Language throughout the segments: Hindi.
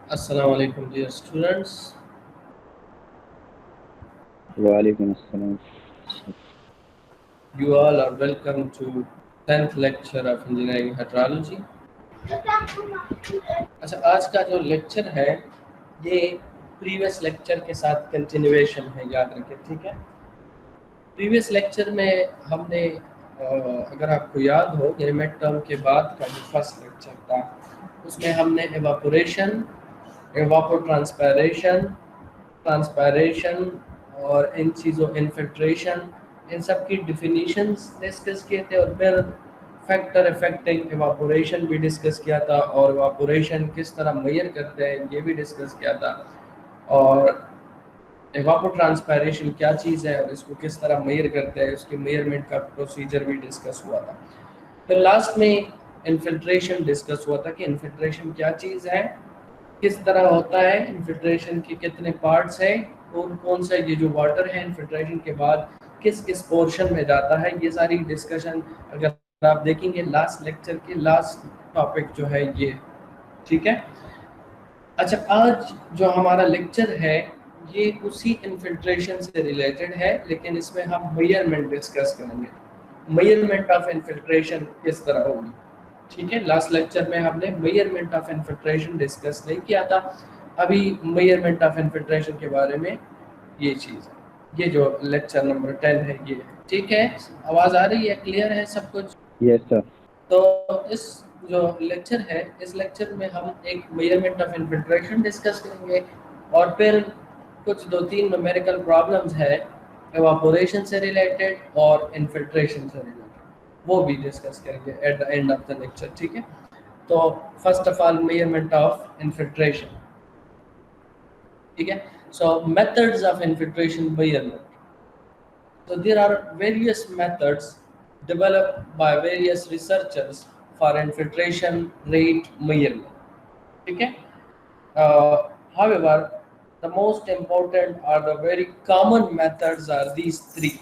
Assalamu alaikum dear students. वालेकुम अस्सलाम। You all are welcome to 10th lecture of engineering hydrology. अच्छा, आज का जो लेक्चर है ये प्रीवियस लेक्चर के साथ कंटिन्यूएशन है, याद रखें, ठीक है। प्रीवियस लेक्चर में हमने अगर आपको याद हो ये मिड टर्म के बाद का जो फर्स्ट लेक्चर था उसमें हमने एवापोरेशन, ट्रांसपैरेशन, और इन चीज़ों इन्फिल्ट्रेशन, इन सब की डिफिनीशंस डिस्कस किए थे और फिर फैक्टर अफेक्टिंग एवापोरेशन भी डिस्कस किया था और एवापोरेशन किस तरह मेजर करते हैं ये भी डिस्कस किया था और एवापो ट्रांसपैरेशन क्या चीज़ है और इसको किस तरह मेजर करते हैं उसके मेजरमेंट का प्रोसीजर भी डिस्कस हुआ था। फिर लास्ट में इन्फिल्ट्रेशन डिस्कस हुआ था कि इन्फिल्ट्रेशन क्या चीज़ है, किस तरह होता है, इन्फिल्ट्रेशन के कितने पार्ट्स हैं, कौन कौन सा ये जो वाटर है इन्फिल्ट्रेशन के बाद किस किस पोर्शन में जाता है, ये सारी डिस्कशन अगर आप देखेंगे लास्ट लेक्चर के लास्ट टॉपिक जो है ये, ठीक है। अच्छा, आज जो हमारा लेक्चर है ये उसी इन्फिल्ट्रेशन से रिलेटेड है लेकिन इसमें हम मेजरमेंट डिस्कस करेंगे, मेजरमेंट ऑफ इन्फिल्ट्रेशन किस तरह होगी, ठीक है। लास्ट लेक्चर में हमने मेजरमेंट ऑफ इन्फिल्ट्रेशन डिस्कस नहीं किया था, अभी मेजरमेंट ऑफ इन्फिल्ट्रेशन के बारे में ये चीज़ है, ये जो लेक्चर नंबर 10 है ये, ठीक है। आवाज़ आ रही है, क्लियर है सब कुछ? Yes sir. तो इस जो लेक्चर है इस लेक्चर में हम एक मेजरमेंट ऑफ इन्फिल्ट्रेशन डिस्कस करेंगे और फिर कुछ 2-3 न्यूमेरिकल प्रॉब्लम्स है एवापोरेशन से रिलेटेड और इन्फिल्ट्रेशन से रिलेटेड, वो भी डिस्कस करेंगे at the end of the lecture, ठीक है। तो first of all measurement of infiltration, ठीक है। सो methods of infiltration measurement, so there are various methods developed by various researchers for infiltration rate measurement, ठीक है। However, the most important are the very common methods are these three,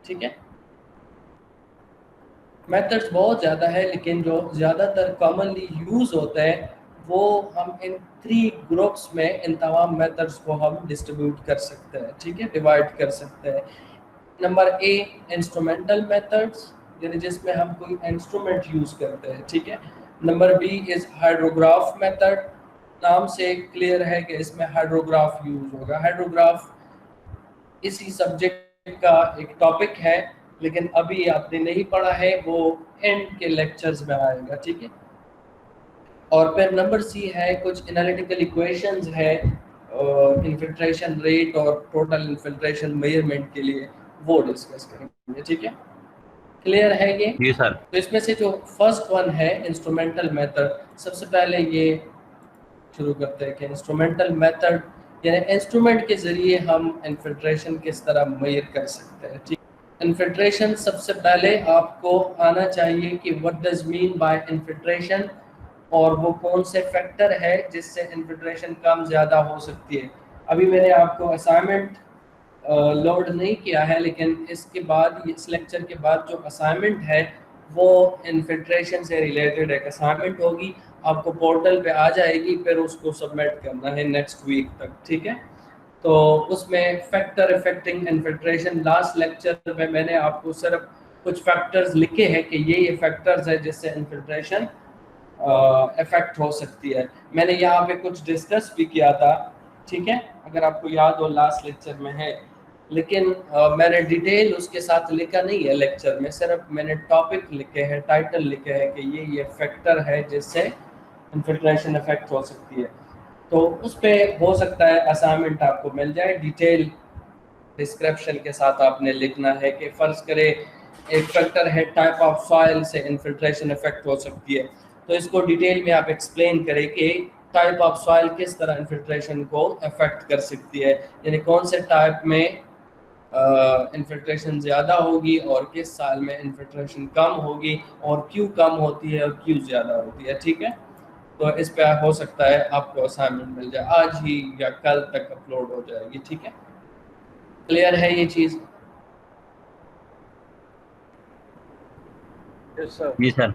ठीक है। मेथड्स बहुत ज़्यादा है लेकिन जो ज़्यादातर कॉमनली यूज़ होता है वो हम इन 3 ग्रुप्स में इन तमाम मेथड्स को हम डिस्ट्रीब्यूट कर सकते हैं, ठीक है, डिवाइड कर सकते हैं। नंबर ए इंस्ट्रूमेंटल मेथड्स, यानी जिसमें हम कोई इंस्ट्रूमेंट यूज़ करते हैं, ठीक है। Number B is hydrograph method, नाम से क्लियर है कि इसमें हाइड्रोग्राफ यूज़ होगा। हाइड्रोग्राफ इसी सब्जेक्ट का एक टॉपिक है लेकिन अभी आपने नहीं पढ़ा है, वो एंड के लेक्चर्स में आएगा, ठीक है। और फिर नंबर सी है कुछ एनालिटिकल इक्वेशंस है इन्फिल्ट्रेशन रेट और टोटल इन्फिल्ट्रेशन मेजरमेंट के लिए, वो डिस्कस करेंगे, ठीक है। क्लियर है ये? जी सर। तो इसमें से जो फर्स्ट वन है इंस्ट्रूमेंटल मेथड, सबसे पहले ये शुरू करते हैं कि इंस्ट्रूमेंटल मेथड यानी इंस्ट्रूमेंट के जरिए हम इन्फिल्ट्रेशन किस तरह मेजर कर सकते हैं, ठीक। इन्फिल्ट्रेशन सबसे पहले आपको आना चाहिए कि what does mean by infiltration और वो कौन से फैक्टर है जिससे इन्फिल्ट्रेशन कम ज़्यादा हो सकती है। अभी मैंने आपको असाइनमेंट लोड नहीं किया है लेकिन इसके बाद इस लेक्चर के बाद जो असाइनमेंट है वो इन्फिल्ट्रेशन से रिलेटेड एक असाइनमेंट होगी, आपको पोर्टल पे आ जाएगी, फिर उसको सबमिट करना है नेक्स्ट वीक तक, ठीक है। तो उसमें factor affecting infiltration, last lecture में मैंने आपको सिर्फ कुछ फैक्टर्स लिखे हैं कि ये फैक्टर्स है जिससे इन्फिल्ट्रेशन इफेक्ट हो सकती है। मैंने यहाँ पे कुछ डिस्कस भी किया था, ठीक है, अगर आपको याद हो लास्ट लेक्चर में है, लेकिन मैंने डिटेल उसके साथ लिखा नहीं है लेक्चर में, सिर्फ मैंने टॉपिक लिखे हैं, टाइटल लिखे हैं कि ये फैक्टर है जिससे इन्फिल्ट्रेशन इफेक्ट हो सकती है। तो उस पर हो सकता है असाइनमेंट आपको मिल जाए, डिटेल डिस्क्रिप्शन के साथ आपने लिखना है कि फर्ज करे एक फैक्टर है टाइप ऑफ सॉइल से इन्फिल्ट्रेशन इफेक्ट हो सकती है, तो इसको डिटेल में आप एक्सप्लेन करें कि टाइप ऑफ सॉइल किस तरह इन्फिल्ट्रेशन को अफेक्ट कर सकती है, यानी कौन से टाइप में इन्फिल्ट्रेशन ज़्यादा होगी और किस साल में इन्फिल्ट्रेशन कम होगी और क्यों कम होती है और क्यों ज़्यादा होती है, ठीक है। तो इस पे हो सकता है आपको असाइनमेंट मिल जाए, आज ही या कल तक अपलोड हो जाएगी, ठीक है। क्लियर है ये चीज़? जी सर।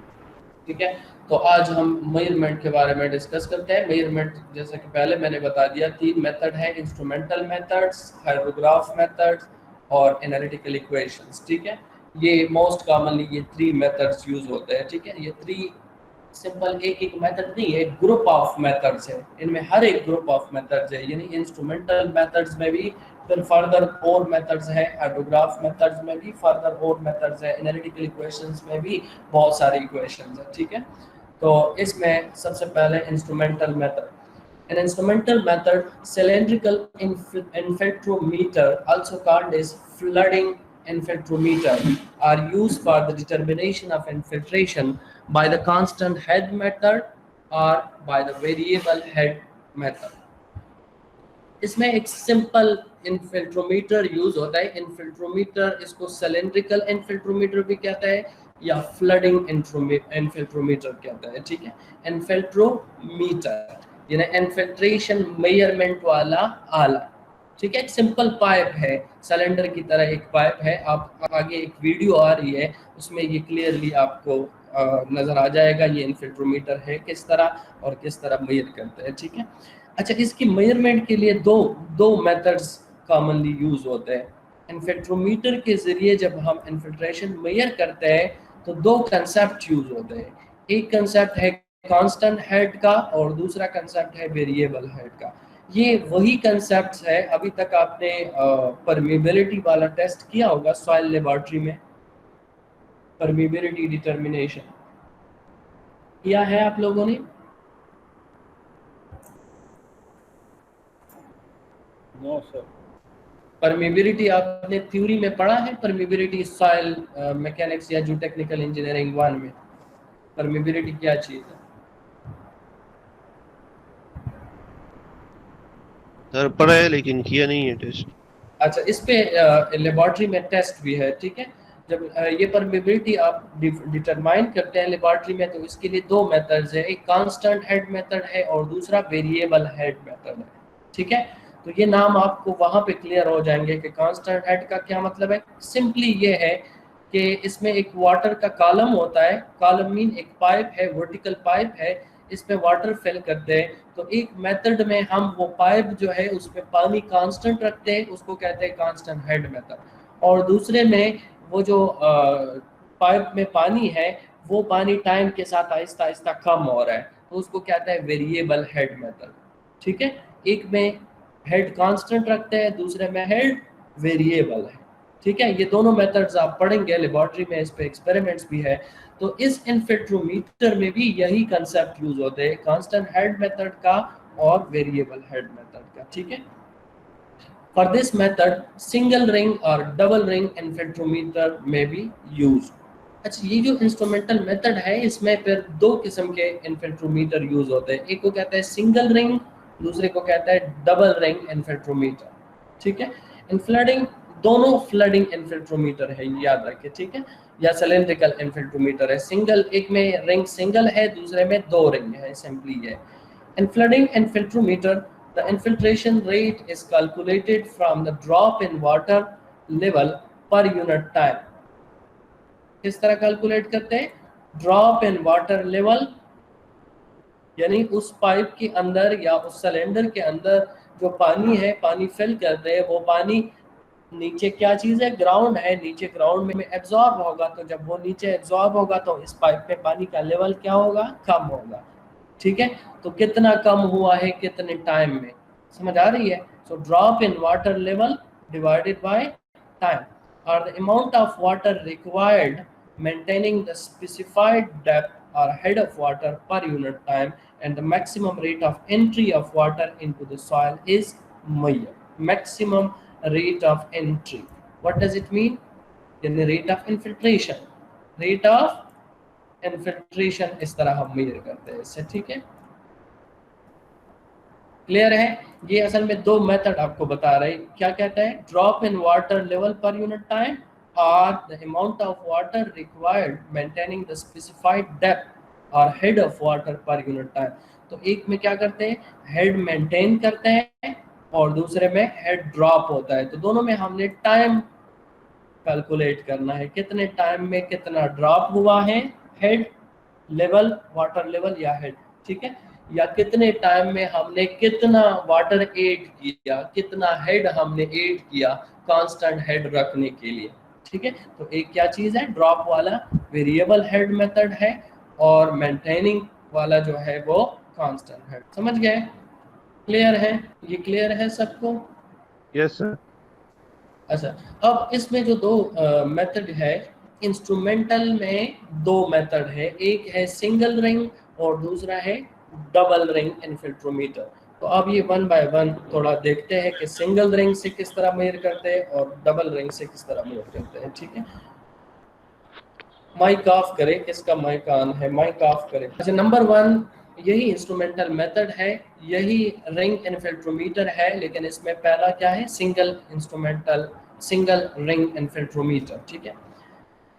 ठीक है। तो आज हम मेजरमेंट के बारे में डिस्कस करते हैं। मेजरमेंट जैसा कि पहले मैंने बता दिया, तीन मेथड है, इंस्ट्रूमेंटल मेथड्स, हाइड्रोग्राफ मेथड्स और एनालिटिकल इक्वेशंस। ठीक है, ये मोस्ट कॉमनली ये थ्री मेथड्स यूज होते हैं। ठीक है, ये थ्री सिंपल एक एक मेथड नहीं है, एक ग्रुप ऑफ मेथड्स है। इनमें हर एक ग्रुप ऑफ मेथड्स है, यानी इंस्ट्रूमेंटल मेथड्स में भी फिर फर्दर और मेथड्स है, हाइड्रोग्राफ मेथड्स में भी फर्दर और मेथड्स है, एनालिटिकल इक्वेशंस में भी बहुत सारे इक्वेशंस है। ठीक है, तो इसमें सबसे पहले instrumental method. An instrumental method, cylindrical infiltrometer, also called as flooding infiltrometer, are used for the determination of infiltration by the constant head method or by the variable head method. इसमें एक सिंपल इनफिल्ट्रोमीटर यूज होता है। इनफिल्ट्रोमीटर, इसको सिलिंड्रिकल इनफिल्ट्रोमीटर भी कहता है या फ्लडिंग इनफिल्ट्रोमीटर कहता है। ठीक है, इनफिल्ट्रोमीटर यानी इनफिल्ट्रेशन मेजरमेंट वाला आला। ठीक है, एक सिंपल पाइप है, सिलेंडर की तरह एक पाइप है। आप आगे एक वीडियो आ रही है, उसमें ये क्लियरली आपको नजर आ जाएगा ये इनफिल्ट्रोमीटर है किस तरह और किस तरह मेजर करते हैं। ठीक है, अच्छा, इसकी मेजरमेंट के लिए दो दो मेथड्स कॉमनली यूज होते हैं। इनफिल्ट्रोमीटर के जरिए जब हम इन्फिल्ट्रेशन मेजर करते हैं तो दो कंसेप्ट यूज होते हैं। एक कंसेप्ट है कांस्टेंट हेड का और दूसरा कंसेप्ट है वेरिएबल हेड का। ये वही कंसेप्ट है, अभी तक आपने परमिबिलिटी वाला टेस्ट किया होगा सॉइल लेबोरेटरी में, परमिबिलिटी डिटर्मिनेशन किया है आप लोगों ने? No sir. परमिबिलिटी आपने थ्योरी में पढ़ा है? परमिबिलिटी सॉइल मैकेनिक्स या जो टेक्निकल इंजीनियरिंग 1 में परमिबिलिटी क्या चीज है? सर पढ़ा है लेकिन किया नहीं है टेस्ट। अच्छा, इस पे लेबोरेटरी में टेस्ट भी है। ठीक है, जब ये परमिबिलिटी आप डिटरमाइन करते हैं लेबोरेटरी में तो इसके लिए दो मेथड्स है, एक कांस्टेंट हेड मेथड है और दूसरा वेरिएबल हेड मेथड है। ठीक है, तो ये नाम आपको वहां पे क्लियर हो जाएंगे कि कांस्टेंट हेड का क्या मतलब है। सिंपली ये है कि इसमें एक वाटर का कॉलम होता है, कॉलम मीन एक पाइप है, वर्टिकल पाइप है, इसमें वाटर फिल करते हैं। तो एक मेथड में हम वो पाइप जो है उसमें पानी कांस्टेंट रखते हैं, उसको कहते हैं कांस्टेंट हेड मेथड। और दूसरे में वो जो पाइप में पानी है वो पानी टाइम के साथ आहिस्ता आहिस्ता कम हो रहा है, तो उसको कहते हैं वेरिएबल हेड मेथड। ठीक है, एक में हेड कांस्टेंट रखते हैं, दूसरे में हेड वेरिएबल है। ठीक है, ये दोनों मेथड्स आप पढ़ेंगे लेबोरेटरी में, इस पे एक्सपेरिमेंट्स भी है। तो इस इनफिल्ट्रोमीटर में भी यही कंसेप्ट यूज होते हैं, कांस्टेंट हेड मेथड का और वेरिएबल हेड मेथड का। ठीक है, for this method single ring और डबल रिंग इनफिल्ट्रोमीटर में भी यूज। अच्छा, ये जो इंस्ट्रूमेंटल मेथड है इसमें फिर दो किस्म के इनफिल्ट्रोमीटर यूज होते हैं, एक को कहते हैं सिंगल रिंग, दूसरे को कहता है डबल रिंग इनफिल्ट्रोमीटर। ठीक है, इन फ्लडिंग दोनों फ्लडिंग इनफिल्ट्रोमीटर है, याद रखें। ठीक है, या सिलिंड्रिकल इनफिल्ट्रोमीटर है। सिंगल, एक में रिंग सिंगल है, दूसरे में दो रिंग है, सिंपली है। इन flooding इनफिल्ट्रोमीटर the infiltration rate is calculated from the drop in water level per unit time. किस तरह कैलकुलेट करते हैं? ड्रॉप इन वाटर लेवल, यानी उस पाइप के अंदर या उस सिलेंडर के अंदर जो पानी है, पानी फिल करते हैं, वो पानी नीचे क्या चीज है? ग्राउंड है, नीचे ग्राउंड में एब्जॉर्ब होगा। तो जब वो नीचे एब्जॉर्ब होगा तो इस पाइप में पानी का लेवल क्या होगा? कम होगा। ठीक है, तो कितना कम हुआ है कितने टाइम में, समझ आ रही है? So drop in water level divided by time और the amount of water required maintaining the specified depth or head of water per unit time and the maximum rate of entry of water into the soil is measured. Maximum rate of entry, what does it mean? In the rate of infiltration, rate of infiltration इस तरह हम मेजर करते हैं इससे। ठीक है, क्लियर है? ये असल में दो मेथड आपको बता रहे हैं। क्या कहता है? Drop in water level per unit time और the amount of water required maintaining the specified depth और head of water per unit time. तो एक में क्या करते हैं? हेड मेंटेन करते हैं और दूसरे में हेड ड्रॉप होता है। तो दोनों में हमने टाइम कैलकुलेट करना है, कितने टाइम में कितना ड्रॉप हुआ है हेड लेवल, वाटर लेवल या हेड, ठीक है, या कितने टाइम में हमने कितना वाटर ऐड किया, कितना हेड हमने ऐड किया कांस्टेंट हेड रखने के लिए, ठीक है। तो एक क्या चीज है, ड्रॉप वाला वेरिएबल हेड मेथड है, और मेंटेनिंग वाला जो है वो कांस्टेंट हेड। समझ गए? क्लियर है? ये क्लियर है सबको? Yes sir. अच्छा, अब इसमें जो दो मेथड है, इंस्ट्रूमेंटल में दो मेथड है, एक है सिंगल रिंग और दूसरा है डबल रिंग इन्फिल्ट्रोमीटर। तो अब ये वन बाय वन थोड़ा देखते हैं कि सिंगल रिंग से किस तरह मेजर करते हैं और डबल रिंग से किस तरह मेजर करते हैं, ठीक है। माइक ऑफ करें, किसका माइक ऑन है, माइक ऑफ करें। अच्छा, नंबर वन, यही इंस्ट्रूमेंटल मेथड है, यही रिंग इन्फिल्ट्रोमीटर है, लेकिन इसमें पहला क्या है, सिंगल रिंग इन्फिल्ट्रोमीटर, ठीक है।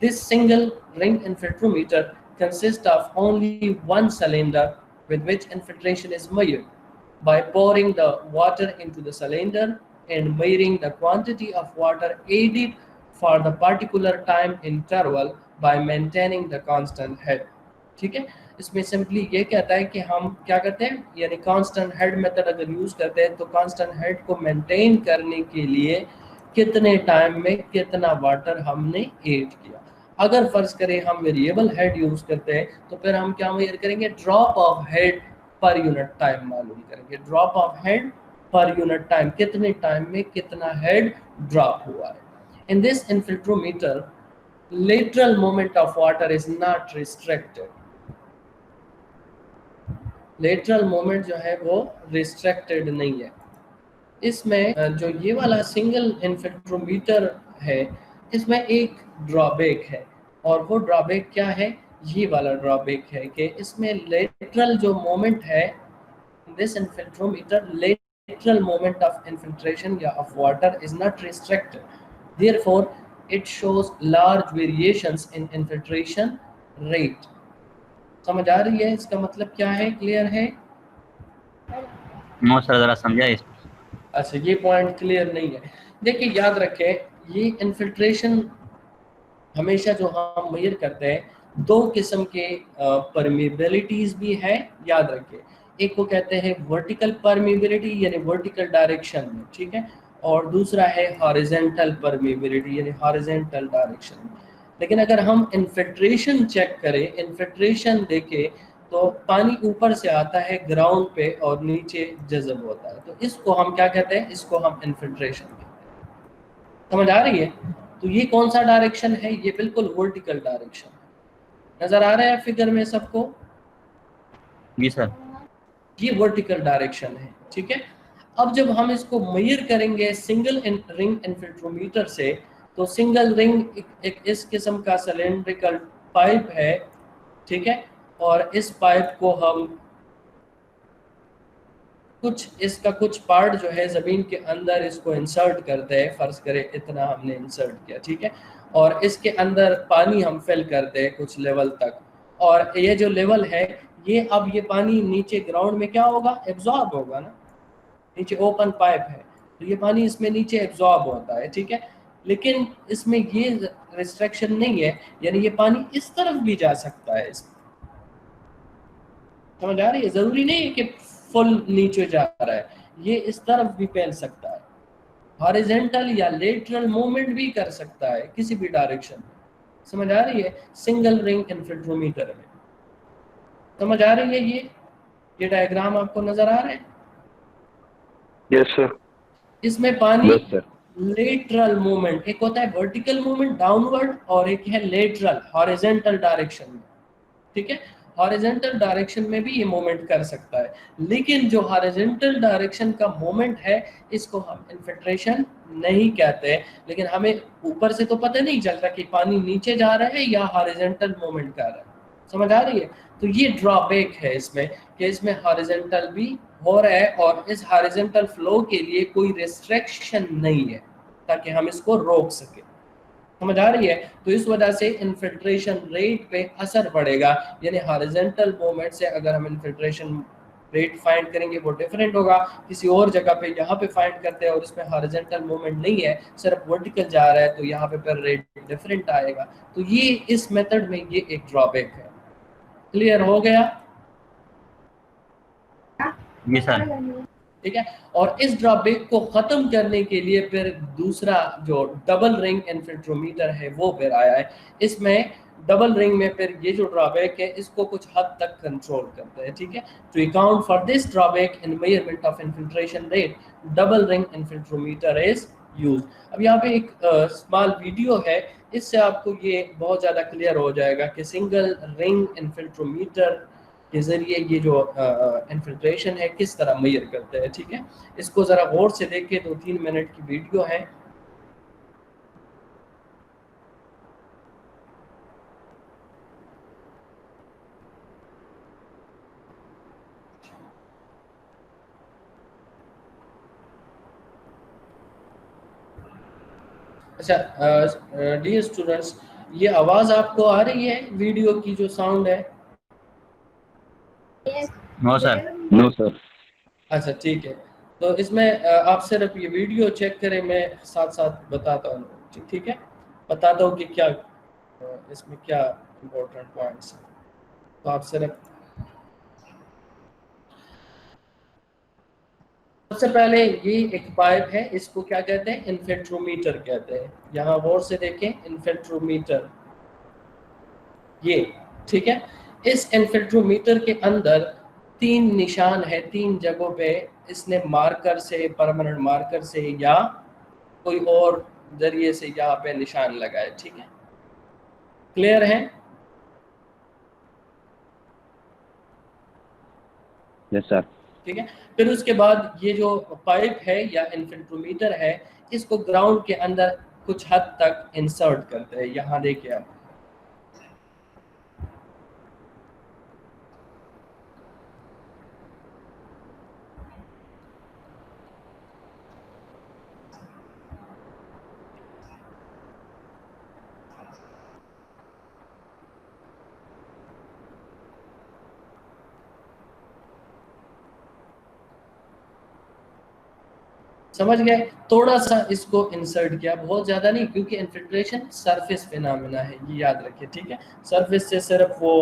This single ring infiltrometer consists of only one cylinder with which infiltration is measured by pouring the water into the cylinder and measuring the quantity of water added for the particular time interval by maintaining the constant head, ठीक है। इसमें सिंपली ये कहता है कि हम क्या करते हैं, यानी कांस्टेंट हेड मेथड अगर यूज करते हैं तो कांस्टेंट हेड को मेंटेन करने के लिए कितने टाइम में कितना वाटर हमने ऐड किया। अगर फर्ज करें हम वेरिएबल हेड यूज करते हैं तो फिर हम क्या मेजर करेंगे, drop of head per unit time मालूम करेंगे, drop of head per unit time, कितने टाइम में कितना हेड ड्रॉप हुआ है। In this infiltrometer lateral movement of water is not restricted, lateral moment जो है वो रिस्ट्रिक्टेड नहीं है। इसमें जो ये वाला सिंगल इन्फिल्ट्रोमीटर है, इसमें एक ड्रॉबैक है, और वो ड्रॉबैक क्या है, ये वाला ड्रॉबैक है कि इसमें लेटरल जो मोमेंट है, this infiltrometer lateral moment of infiltration of water is not restricted, therefore it shows large variations in infiltration rate। समझ आ रही है? इसका मतलब क्या है, क्लियर है? नो सर, जरा समझाइए इसको। अच्छा, ये पॉइंट क्लियर नहीं है। देखिए, याद रखें, ये इन्फिल्ट्रेशन हमेशा जो हम मेजर करते हैं, दो किस्म के परमिबिलिटीज भी है, याद रखें। एक को कहते हैं वर्टिकल परमिबिलिटी यानी वर्टिकल डायरेक्शन में, ठीक है, और दूसरा है हॉरिजॉन्टल परमिबिलिटी यानी हॉरिजॉन्टल डायरेक्शन में। लेकिन अगर हम इन्फिल्ट्रेशन चेक करें, इन्फिल्ट्रेशन देखें, तो पानी ऊपर से आता है ग्राउंड पे और नीचे जज़ब होता है, तो इसको हम क्या कहते हैं, इसको हम इन्फिल्ट्रेशन कहते हैं। समझ आ रही है? तो ये कौन सा डायरेक्शन है, ये बिल्कुल वर्टिकल डायरेक्शन है। नजर आ रहा है फिगर में सबको? जी सर। ये वर्टिकल डायरेक्शन है, ठीक है। अब जब हम इसको मेजर करेंगे सिंगल रिंग इन्फिल्ट्रोमीटर से, तो सिंगल रिंग एक इस किस्म का सिलेंड्रिकल पाइप है, ठीक है, और इस पाइप को हम इसका कुछ पार्ट जो है ज़मीन के अंदर इसको इंसर्ट करते हैं, फर्ज करें इतना हमने इंसर्ट किया, ठीक है, और इसके अंदर पानी हम फिल करते हैं कुछ लेवल तक, और ये जो लेवल है, ये अब ये पानी नीचे ग्राउंड में क्या होगा, एब्जॉर्ब होगा ना, नीचे ओपन पाइप है तो ये पानी इसमें नीचे एब्जॉर्ब होता है, ठीक है। लेकिन इसमें ये रिस्ट्रिक्शन नहीं है, यानी ये पानी इस तरफ भी जा सकता है, समझ आ रही है? जरूरी नहीं है कि फुल नीचे जा रहा है, ये इस तरफ भी फैल सकता है, हॉरिजॉन्टल या लेटरल मूवमेंट भी कर सकता है किसी भी डायरेक्शन में। समझ आ रही है? सिंगल रिंग इन्फिल्ट्रोमीटर में समझ आ रही है? ये डायग्राम आपको नजर आ रहा है? Yes sir. इसमें पानी यस सर। लेटरल मूवमेंट, एक होता है वर्टिकल मूवमेंट डाउनवर्ड और एक है लेटरल हॉरिजॉन्टल डायरेक्शन में, ठीक है। हॉरिजॉन्टल डायरेक्शन में भी ये मूवमेंट कर सकता है, लेकिन जो हॉरिजॉन्टल डायरेक्शन का मूवमेंट है इसको हम इन्फिल्ट्रेशन नहीं कहते, लेकिन हमें ऊपर से तो पता नहीं चलता कि पानी नीचे जा रहा है या हॉरिजॉन्टल मूवमेंट कर रहा है। समझ आ रही है? तो ये ड्रॉबैक है इसमें कि इसमें हॉरिजॉन्टल भी हो रहा है और इस हॉरिजॉन्टल फ्लो के लिए कोई रिस्ट्रिक्शन नहीं है ताकि हम इसको रोक सके। समझ आ रही है? तो इस वजह से इन्फिल्ट्रेशन रेट पे असर पड़ेगा, यानी हॉरिजॉन्टल मूवमेंट से अगर हम इन्फिल्ट्रेशन रेट फाइंड करेंगे वो डिफरेंट होगा, किसी और जगह पे यहाँ पे फाइंड करते हैं और इसमें हॉरिजॉन्टल मूवमेंट नहीं है, सिर्फ वर्टिकल जा रहा है, तो यहाँ पे फिर रेट डिफरेंट आएगा। तो ये इस मेथड में ये एक ड्रॉबैक है। क्लियर हो गया? जी सर। ठीक है। और इस ड्रॉबैक को खत्म करने के लिए फिर दूसरा जो डबल रिंग इन्फिल्ट्रोमीटर है वो फिर आया है। इसमें डबल रिंग में फिर ये जो ड्रॉबैक है इसको कुछ हद तक कंट्रोल करता है। ठीक है। To account for this drawback in measurement of infiltration rate, double ring infiltrometer is use. अब यहाँ पे एक स्मॉल वीडियो है, इससे आपको ये बहुत ज़्यादा क्लियर हो जाएगा कि सिंगल रिंग इन्फिल्ट्रोमीटर के ज़रिए ये जो इन्फिल्ट्रेशन है किस तरह मेजर करते हैं। ठीक है। इसको ज़रा गौर से देखें, 2-3 मिनट की वीडियो है। अच्छा डियर स्टूडेंट्स, ये आवाज़ आपको आ रही है वीडियो की जो साउंड है? No sir. No sir. अच्छा ठीक है। तो इसमें आप सिर्फ ये वीडियो चेक करें, मैं साथ साथ बताता हूँ। ठीक है, बताता हूँ कि क्या इसमें क्या इम्पोर्टेंट पॉइंट्स हैं। तो आप सिर्फ सबसे पहले ये एक पाइप है, इसको क्या कहते हैं? इन्फिल्ट्रोमीटर कहते हैं। यहाँ गौर से देखें, इन्फिल्ट्रोमीटर ये। ठीक है। इस इन्फिल्ट्रोमीटर के अंदर 3 निशान है, 3 जगहों पे इसने मार्कर से, परमानेंट मार्कर से या कोई और जरिए से यहाँ पे निशान लगाए। ठीक है, क्लियर है? Yes sir. ठीक है। फिर उसके बाद ये जो पाइप है या इन्फिल्ट्रोमीटर है, इसको ग्राउंड के अंदर कुछ हद तक इंसर्ट करते हैं। यहाँ देखिए आप, समझ गए? थोड़ा सा इसको इंसर्ट किया, बहुत ज्यादा नहीं, क्योंकि इन्फिल्ट्रेशन सरफेस फिनोमेना है, ये याद रखिए। ठीक है। सरफेस से सिर्फ वो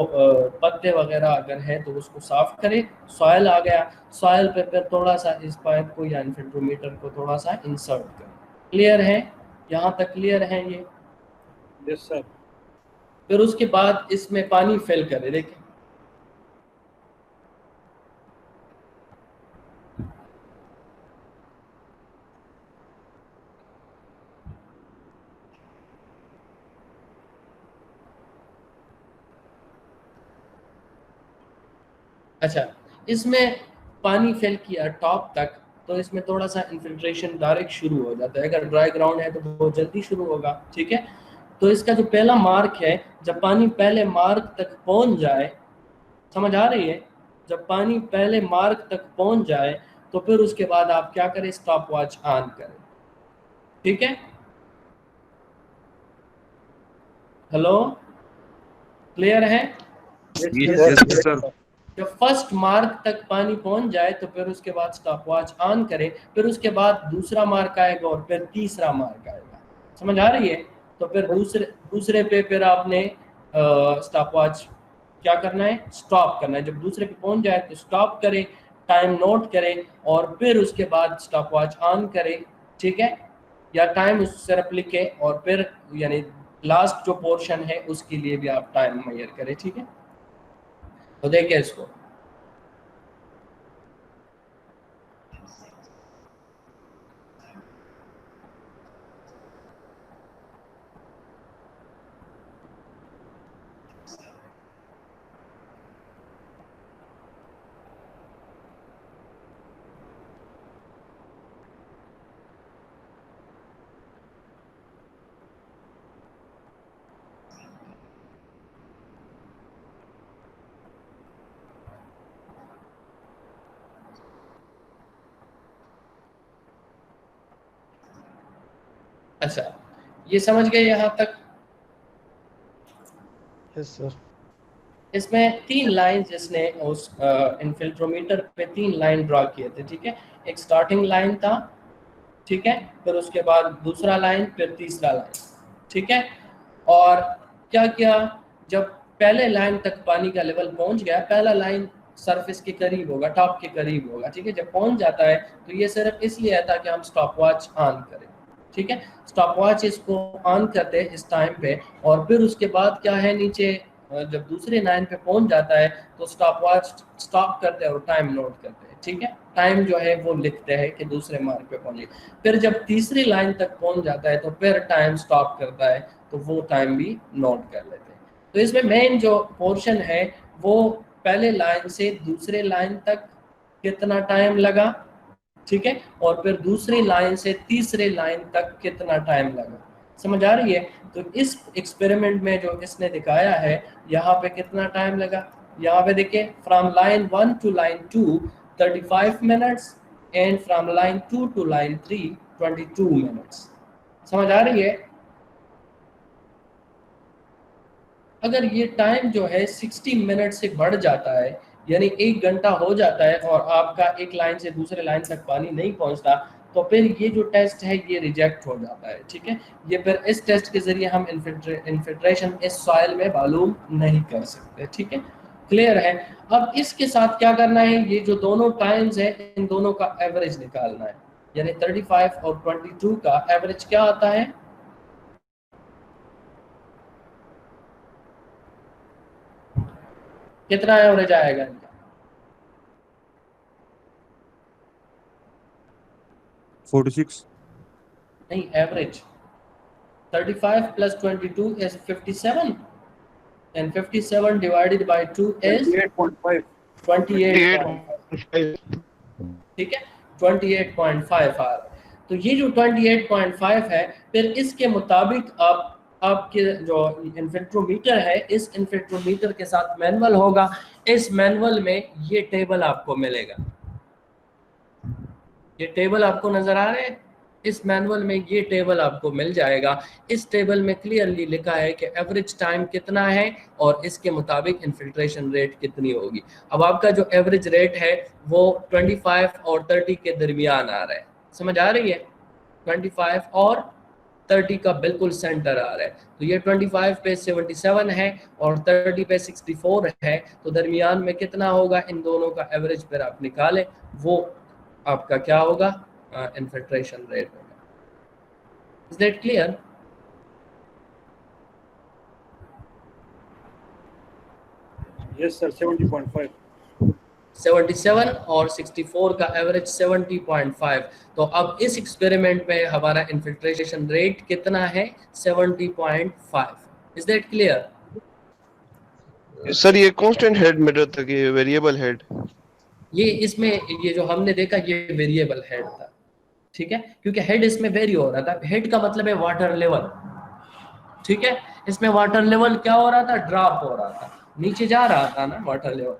पत्ते वगैरह अगर है तो उसको साफ करें। सॉयल आ गया, सॉयल पे फिर थोड़ा सा इस पाइप को या इन्फिल्ट्रोमीटर को थोड़ा सा इंसर्ट करें। क्लियर है? यहाँ तक क्लियर है ये? Yes sir. फिर उसके बाद इसमें पानी फिल करें। देखें, अच्छा, इसमें पानी फिल किया टॉप तक, तो इसमें थोड़ा सा इन्फिल्ट्रेशन डायरेक्ट शुरू हो जाता है। अगर ड्राई ग्राउंड है तो बहुत जल्दी शुरू होगा। ठीक है। तो इसका जो पहला मार्क है, जब पानी पहले मार्क तक पहुंच जाए, समझ आ रही है? जब पानी पहले मार्क तक पहुंच जाए तो फिर उसके बाद आप क्या करें? स्टॉप वॉच ऑन करें। ठीक है। हेलो, क्लियर है? Yes sir. जब फर्स्ट मार्क तक पानी पहुंच जाए तो फिर उसके बाद स्टॉप वॉच ऑन करें। फिर उसके बाद दूसरा मार्क आएगा और फिर तीसरा मार्क आएगा। समझ आ रही है? तो फिर दूसरे पे फिर आपने स्टॉप वॉच क्या करना है? स्टॉप करना है। जब दूसरे पे पहुंच जाए तो स्टॉप करें, टाइम नोट करें और फिर उसके बाद स्टॉप वॉच ऑन करें। ठीक है। या टाइम उस तरफ लिखें और फिर यानी लास्ट जो पोर्शन है उसके लिए भी आप टाइम मेजर करें। ठीक है। तो देखिए इसको, अच्छा ये समझ गए यहाँ तक? Yes sir. इसमें 3 लाइंस इसने उस इन्फिल्ट्रोमीटर पे 3 लाइन ड्रॉ किए थे। ठीक है। एक स्टार्टिंग लाइन था, ठीक है, फिर उसके बाद दूसरा लाइन, फिर तीसरा लाइन। ठीक है। और क्या किया? जब पहले लाइन तक पानी का लेवल पहुंच गया, पहला लाइन सरफेस के करीब होगा, टॉप के करीब होगा, ठीक है। जब पहुंच जाता है तो ये सिर्फ इसलिए है ताकि हम स्टॉप वॉच ऑन करें, ठीक है। स्टॉप वॉच इसको ऑन करते हैं इस टाइम पे, और फिर उसके बाद क्या है, नीचे जब दूसरे लाइन पे पहुंच जाता है तो स्टॉप वॉच स्टॉप करते हैं और टाइम नोट करते हैं, ठीक है। टाइम जो है वो लिखते हैं कि दूसरे मार्क पे पहुंचे। फिर जब तीसरी लाइन तक पहुंच जाता है तो फिर टाइम स्टॉप करता है, तो वो टाइम भी नोट कर लेते हैं। तो इसमें मेन जो पोर्शन है वो पहले लाइन से दूसरे लाइन तक कितना टाइम लगा, ठीक है, और फिर दूसरी लाइन से तीसरे लाइन तक कितना टाइम लगा। समझ आ रही है? तो इस एक्सपेरिमेंट में जो इसने दिखाया है, यहाँ पे कितना टाइम लगा, यहाँ पे देखिए, from line 1 to line 2 35 minutes and from line 2 to line 3 22 minutes. समझ आ रही है? अगर ये टाइम जो है 60 मिनट से बढ़ जाता है, यानी 1 घंटा हो जाता है, और आपका एक लाइन से दूसरे लाइन तक पानी नहीं पहुंचता, तो फिर ये जो टेस्ट है ये रिजेक्ट हो जाता है, ठीक है। ये फिर इस टेस्ट के जरिए हम इन्फिल्ट्रेशन इस सॉइल में मालूम नहीं कर सकते, ठीक है। क्लियर है? अब इसके साथ क्या करना है, ये जो दोनों टाइम्स है इन दोनों का एवरेज निकालना है, यानी 35 और 22 का एवरेज क्या आता है, कितना एवरेज आएगा इनका? 46. नहीं, average 35 plus 22 is 57 and 57 divided by 2 is 28.5. 28.5, ठीक है, 28.5 आ रहा है। तो ये जो 28.5 है, फिर इसके मुताबिक आप आपके जो इन्फिल्ट्रोमीटर है, इस इन्फिल्ट्रोमीटर के साथ मैनुअल होगा, इस मैनुअल में ये टेबल आपको मिलेगा, ये टेबल आपको नजर आ रहे हैं, इस मैनुअल में ये टेबल आपको मिल जाएगा। इस टेबल में क्लियरली लिखा है कि एवरेज टाइम कितना है और इसके मुताबिक इन्फिल्ट्रेशन रेट कितनी होगी। अब आपका जो एवरेज रेट है वो 25 और 30 के दरमियान आ रहा है। समझ आ रही है? 25 और 30 का बिल्कुल सेंटर आ रहा है। तो ये 25 पे 77 है और 30 पे 64 है, तो दरमियान में कितना होगा, इन दोनों का एवरेज पर आप निकालें, वो आपका क्या होगा, इन्फिल्ट्रेशन रेट होगा। Is that clear? Yes, sir. 70.5. 77 और 64 का एवरेज 70.5। तो अब इस एक्सपेरिमेंट में हमारा इन्फिल्ट्रेशन रेट कितना है, 70.5। Is that clear? सर ये कांस्टेंट हेड मेथड था कि वेरिएबल हेड? ये इसमें ये जो हमने देखा ये वेरिएबल हेड था, ठीक है, क्योंकि हेड इसमें वेरी हो रहा था। हेड का मतलब है वाटर लेवल, ठीक है। इसमें वाटर लेवल क्या हो रहा था, ड्रॉप हो रहा था, नीचे जा रहा था ना वाटर लेवल,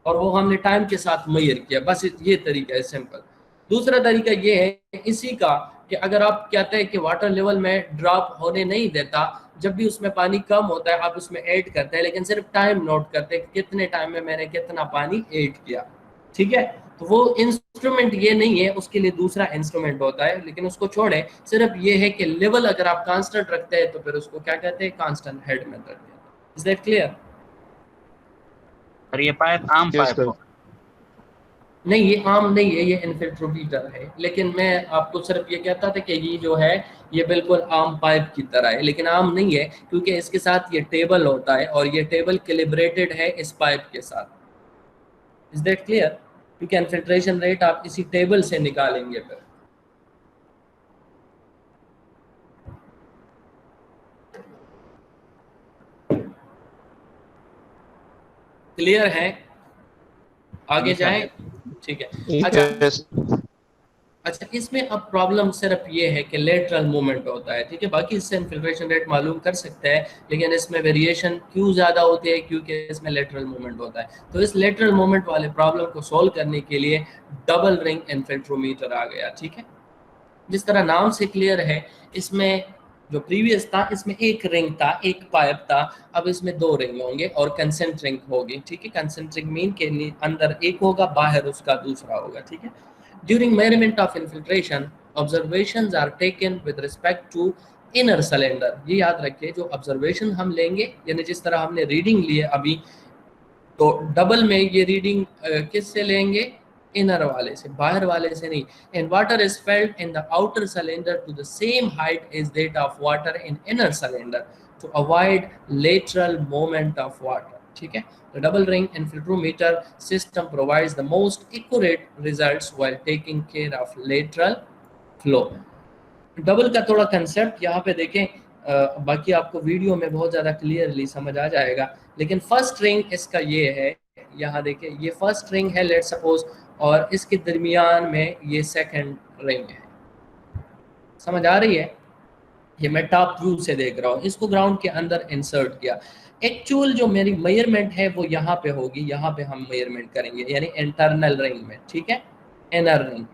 और वो हमने टाइम के साथ मेजर किया। बस ये तरीका है सिंपल। दूसरा तरीका ये है इसी का कि अगर आप कहते हैं कि वाटर लेवल में ड्रॉप होने नहीं देता, जब भी उसमें पानी कम होता है आप उसमें ऐड करते हैं, लेकिन सिर्फ टाइम नोट करते हैं कितने टाइम में मैंने कितना पानी ऐड किया, ठीक है। तो वो इंस्ट्रूमेंट ये नहीं है, उसके लिए दूसरा इंस्ट्रूमेंट होता है, लेकिन उसको छोड़े, सिर्फ ये है कि लेवल अगर आप कांस्टेंट रखते हैं तो फिर उसको क्या कहते हैं, constant head method. Is that clear? और ये पाइप आम Yes, पाइप sir. हो। नहीं, ये आम नहीं है, ये इन्फिल्ट्रोमीटर है, लेकिन मैं आपको सिर्फ ये कहता था कि ये जो है ये बिल्कुल आम पाइप की तरह है, लेकिन आम नहीं है क्योंकि इसके साथ ये टेबल होता है और ये टेबल कैलिब्रेटेड है इस पाइप के साथ। Is that clear? क्योंकि इन्फिल्ट्रेशन रेट आप इसी टेबल से निकालेंगे फिर। क्लियर है? आगे जाएं? ठीक है। अच्छा Yes. अच्छा, इसमें अब प्रॉब्लम सिर्फ ये है कि लेटरल मूवमेंट होता है, ठीक है। बाकी इससे इन्फिल्ट्रेशन रेट मालूम कर सकते हैं, लेकिन इसमें वेरिएशन क्यों ज़्यादा होती है, क्योंकि इसमें लेटरल मूवमेंट होता है। तो इस लेटरल मूवमेंट वाले प्रॉब्लम को सॉल्व करने के लिए डबल रिंग इन्फिल्ट्रोमीटर आ गया, ठीक है। जिस तरह नाम से क्लियर है, इसमें जो प्रीवियस था इसमें एक रिंग था, एक पाइप था, अब इसमें 2 रिंग होंगे और कंसेंट्रिक होगी, ठीक है। कंसेंट्रिक मीन के अंदर एक होगा, बाहर उसका दूसरा होगा, ठीक है। During measurement of infiltration, observations are taken with respect to inner cylinder. ये याद रखिए, जो ऑब्जर्वेशन हम लेंगे यानी जिस तरह हमने रीडिंग ली है अभी, तो डबल में ये रीडिंग किस से लेंगे? इनर वाले से, बाहर वाले से नहीं। And water is filled in the outer cylinder to the same height is that of water in inner cylinder to avoid lateral movement of water. ठीक है, the double ring infiltrometer system provides the most accurate results while taking care of lateral flow। Double का थोड़ा कंसेप्ट यहाँ पे देखें, बाकी आपको वीडियो में बहुत ज़्यादा क्लियरली समझ आ जाएगा, लेकिन फर्स्ट रिंग इसका ये है, यहाँ देखें ये फर्स्ट रिंग है लेट सपोज, और इसके दरमियान में ये सेकंड रिंग है। समझ आ रही है? ये मैं टॉप व्यू से देख रहा हूँ, इसको ग्राउंड के अंदर इंसर्ट किया। एक्चुअल जो मेरी मेजरमेंट है वो यहाँ पे होगी, यहाँ पे हम मेजरमेंट करेंगे यानी इंटरनल रिंग में। ठीक है, इनर रिंग।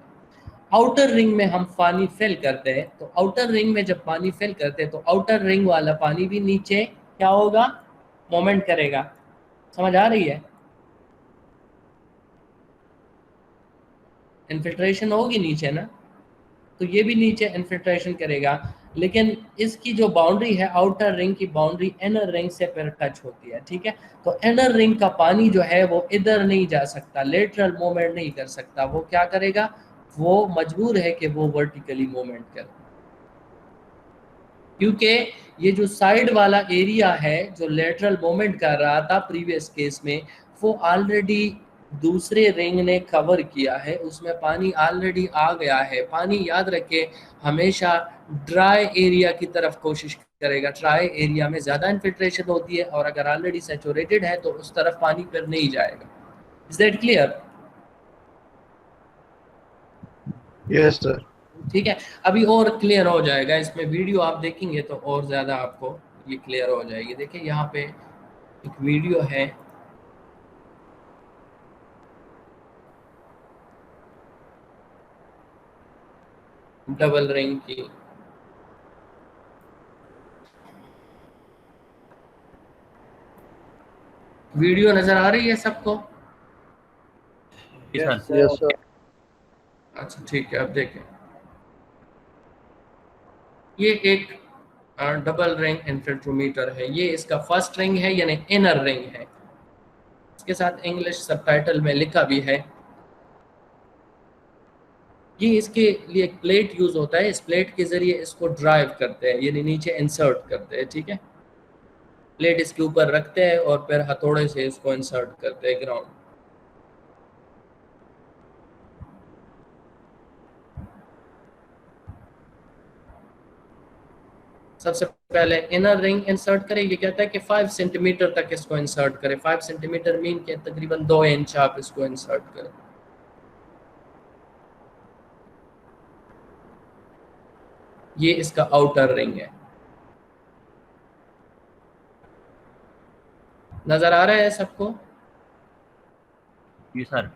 आउटर रिंग में हम पानी फिल करते हैं, तो आउटर रिंग में जब पानी फिल करते हैं तो आउटर रिंग वाला पानी भी नीचे क्या होगा? मोमेंट करेगा। समझ आ रही है? इन्फिल्ट्रेशन होगी नीचे ना, तो ये भी नीचे इन्फिल्ट्रेशन करेगा, लेकिन इसकी जो बाउंड्री है आउटर रिंग की बाउंड्री इनर रिंग से फिर टच होती है। ठीक है, तो इनर रिंग का पानी जो है वो इधर नहीं जा सकता, लेटरल मूवमेंट नहीं कर सकता। वो क्या करेगा? वो मजबूर है कि वो वर्टिकली मूवमेंट करे, क्योंकि ये जो साइड वाला एरिया है जो लेटरल मूवमेंट कर रहा था प्रीवियस केस में, वो ऑलरेडी दूसरे रिंग ने कवर किया है, उसमें पानी ऑलरेडी आ गया है। पानी याद रखे हमेशा ड्राई एरिया की तरफ कोशिश करेगा, ड्राई एरिया में ज़्यादा इन्फिल्ट्रेशन होती है, और अगर ऑलरेडी सैचुरेटेड है तो उस तरफ पानी फिर नहीं जाएगा। Is that clear? Yes, sir. ठीक है, अभी और क्लियर हो जाएगा, इसमें वीडियो आप देखेंगे तो और ज़्यादा आपको ये क्लियर हो जाएगी। देखिए यहाँ पे एक वीडियो है, डबल रिंग की। वीडियो नजर आ रही है सबको? जी सर। Yes, sir. अच्छा ठीक है, अब देखें, ये एक डबल रिंग इन्फिल्ट्रोमीटर है। ये इसका फर्स्ट रिंग है यानी इनर रिंग है, इसके साथ इंग्लिश सबटाइटल में लिखा भी है। ये इसके लिए एक प्लेट यूज होता है, इस प्लेट के जरिए इसको ड्राइव करते हैं यानी नीचे इंसर्ट करते हैं। ठीक है, प्लेट इसके ऊपर रखते हैं और फिर हथौड़े से इसको इंसर्ट करते हैं ग्राउंड। सबसे पहले इनर रिंग इंसर्ट करें। ये कहता है कि 5 सेंटीमीटर तक इसको इंसर्ट करें। 5 सेंटीमीटर मीन के तकरीबन 2 इंच आप इसको इंसर्ट करें। ये इसका आउटर रिंग है, नजर आ रहा है सबको? जी सर।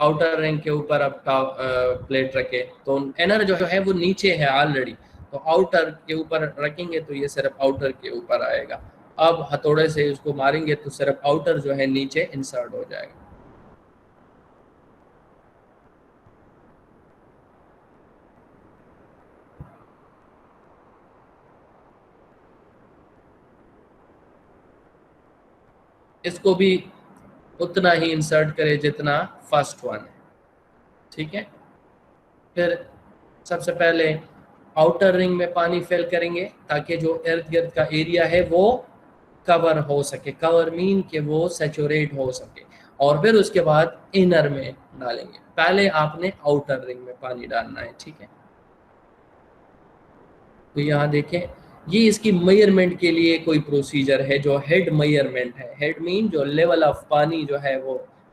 आउटर रिंग के ऊपर अब प्लेट रखे तो इनर जो है वो नीचे है ऑलरेडी, तो आउटर के ऊपर रखेंगे तो ये सिर्फ आउटर के ऊपर आएगा। अब हथौड़े से इसको मारेंगे तो सिर्फ आउटर जो है नीचे इंसर्ट हो जाएगा। इसको भी उतना ही इंसर्ट करें जितना फर्स्ट वन है। ठीक है, फिर सबसे पहले आउटर रिंग में पानी फिल करेंगे ताकि जो इर्द गिर्द का एरिया है वो कवर हो सके। कवर मीन के वो सैचुरेट हो सके, और फिर उसके बाद इनर में डालेंगे। पहले आपने आउटर रिंग में पानी डालना है। ठीक है, तो यहाँ देखें, ये इसकी मेजरमेंट के लिए कोई प्रोसीजर है जो हेड मेजरमेंट है। हेड मीन जो लेवल ऑफ पानी जो है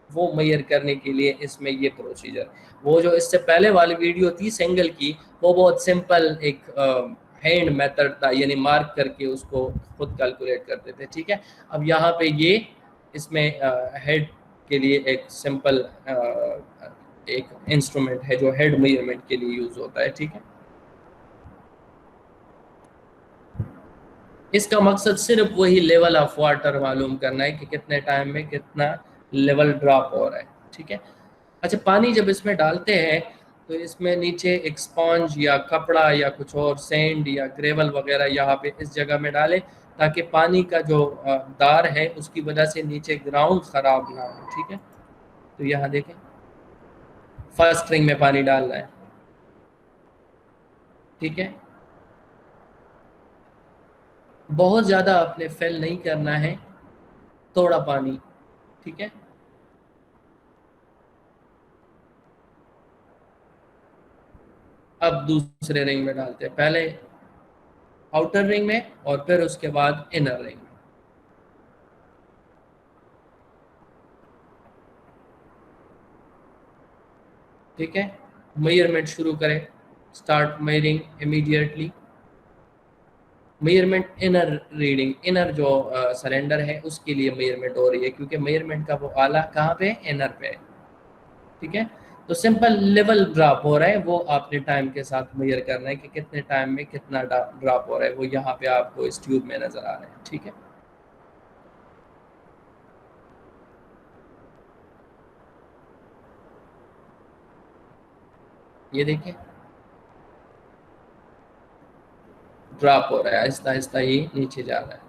वो मेजर करने के लिए इसमें ये प्रोसीजर। वो जो इससे पहले वाली वीडियो थी सिंगल की, वो बहुत सिंपल एक हैंड मेथड था, यानी मार्क करके उसको खुद कैलकुलेट करते थे। ठीक है, अब यहाँ पे ये इसमें हेड के लिए एक सिंपल एक इंस्ट्रूमेंट है जो हेड मेजरमेंट के लिए यूज होता है। ठीक है, इसका मकसद सिर्फ वही लेवल ऑफ वाटर मालूम करना है कि कितने टाइम में कितना लेवल ड्रॉप हो रहा है। ठीक है, अच्छा पानी जब इसमें डालते हैं तो इसमें नीचे एक स्पॉन्ज या कपड़ा या कुछ और सैंड या ग्रेवल वगैरह यहाँ पे इस जगह में डालें, ताकि पानी का जो दार है उसकी वजह से नीचे ग्राउंड खराब ना हो। ठीक है, तो यहाँ देखें फर्स्ट रिंग में पानी डालना है। ठीक है, बहुत ज़्यादा आपने फिल नहीं करना है, थोड़ा पानी। ठीक है, अब दूसरे रिंग में डालते हैं, पहले आउटर रिंग में और फिर उसके बाद इनर रिंग में। ठीक है, मेजरमेंट शुरू करें, start measuring immediately. Measurement inner reading, inner जो सिलेंडर है उसके लिए मेजरमेंट हो रही है, क्योंकि मेजरमेंट का वो आला कहाँ पे है, इनर पे है। ठीक है, तो सिंपल लेवल ड्रॉप हो रहा है, वो आपने टाइम के साथ मेजर करना है कि कितने टाइम में कितना ड्रॉप हो रहा है, वो यहाँ पे आपको इस ट्यूब में नजर आ रहा है। ठीक है, ये देखिए ड्रॉप हो रहा है, आहिस्ता आहिस्ता ये नीचे जा रहा है।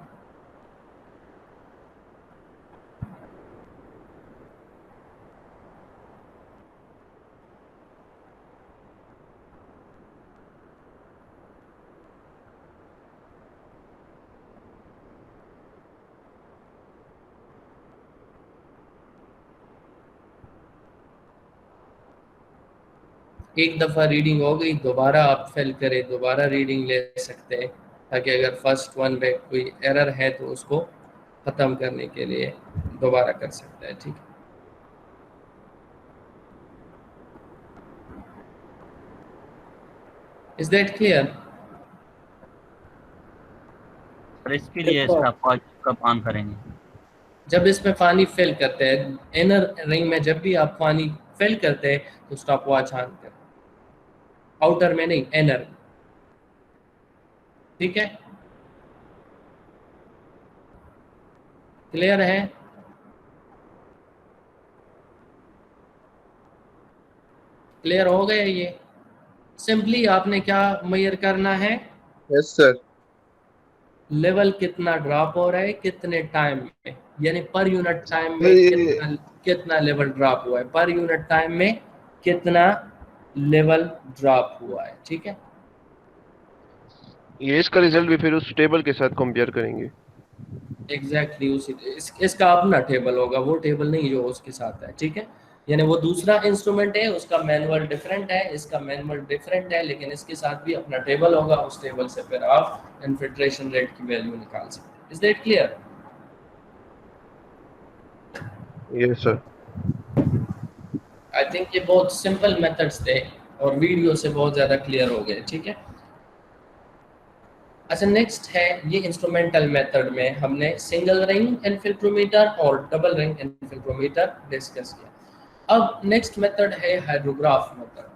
एक दफ़ा रीडिंग हो गई, दोबारा आप फिल करें, दोबारा रीडिंग ले सकते हैं, ताकि अगर फर्स्ट वन में कोई एरर है तो उसको ख़त्म करने के लिए दोबारा कर सकते हैं। ठीक है, इज दैट क्लियर? सर इसके लिए स्टॉप वॉच कब ऑन करेंगे? जब इसमें पानी फिल करते हैं, इनर रिंग में जब भी आप पानी फिल करते हैं तो स्टॉप वॉच ऑन करें, आउटर में नहीं, इनर। ठीक है, क्लियर है? क्लियर हो गया ये? सिंपली आपने क्या मेजर करना है, Yes, sir. लेवल कितना ड्रॉप हो रहा है कितने टाइम में, यानी पर यूनिट टाइम में ये- कितना लेवल ड्रॉप हुआ है, पर यूनिट टाइम में कितना लेवल ड्रॉप हुआ है। ठीक है, ये इसका रिजल्ट भी फिर उस टेबल के साथ कंपेयर करेंगे। एग्जैक्टली उसी इसका अपना टेबल होगा, वो टेबल नहीं जो उसके साथ है। ठीक है, यानी वो दूसरा इंस्ट्रूमेंट है, उसका मैनुअल डिफरेंट है, इसका मैनुअल डिफरेंट है, लेकिन इसके साथ भी अपना टेबल होगा, उस टेबल से फिर आप इन्फिल्ट्रेशन रेट की वैल्यू निकाल सकते हैं। Is that clear? Yes sir. I think ये बहुत सिंपल मेथड्स थे और वीडियो से बहुत ज़्यादा क्लियर हो गए। ठीक है, अच्छा नेक्स्ट है ये इंस्ट्रूमेंटल मेथड में हमने सिंगल रिंग इन्फिल्ट्रोमीटर और डबल रिंग इन्फिल्ट्रोमीटर डिस्कस किया। अब नेक्स्ट मेथड है हाइड्रोग्राफ मेथड।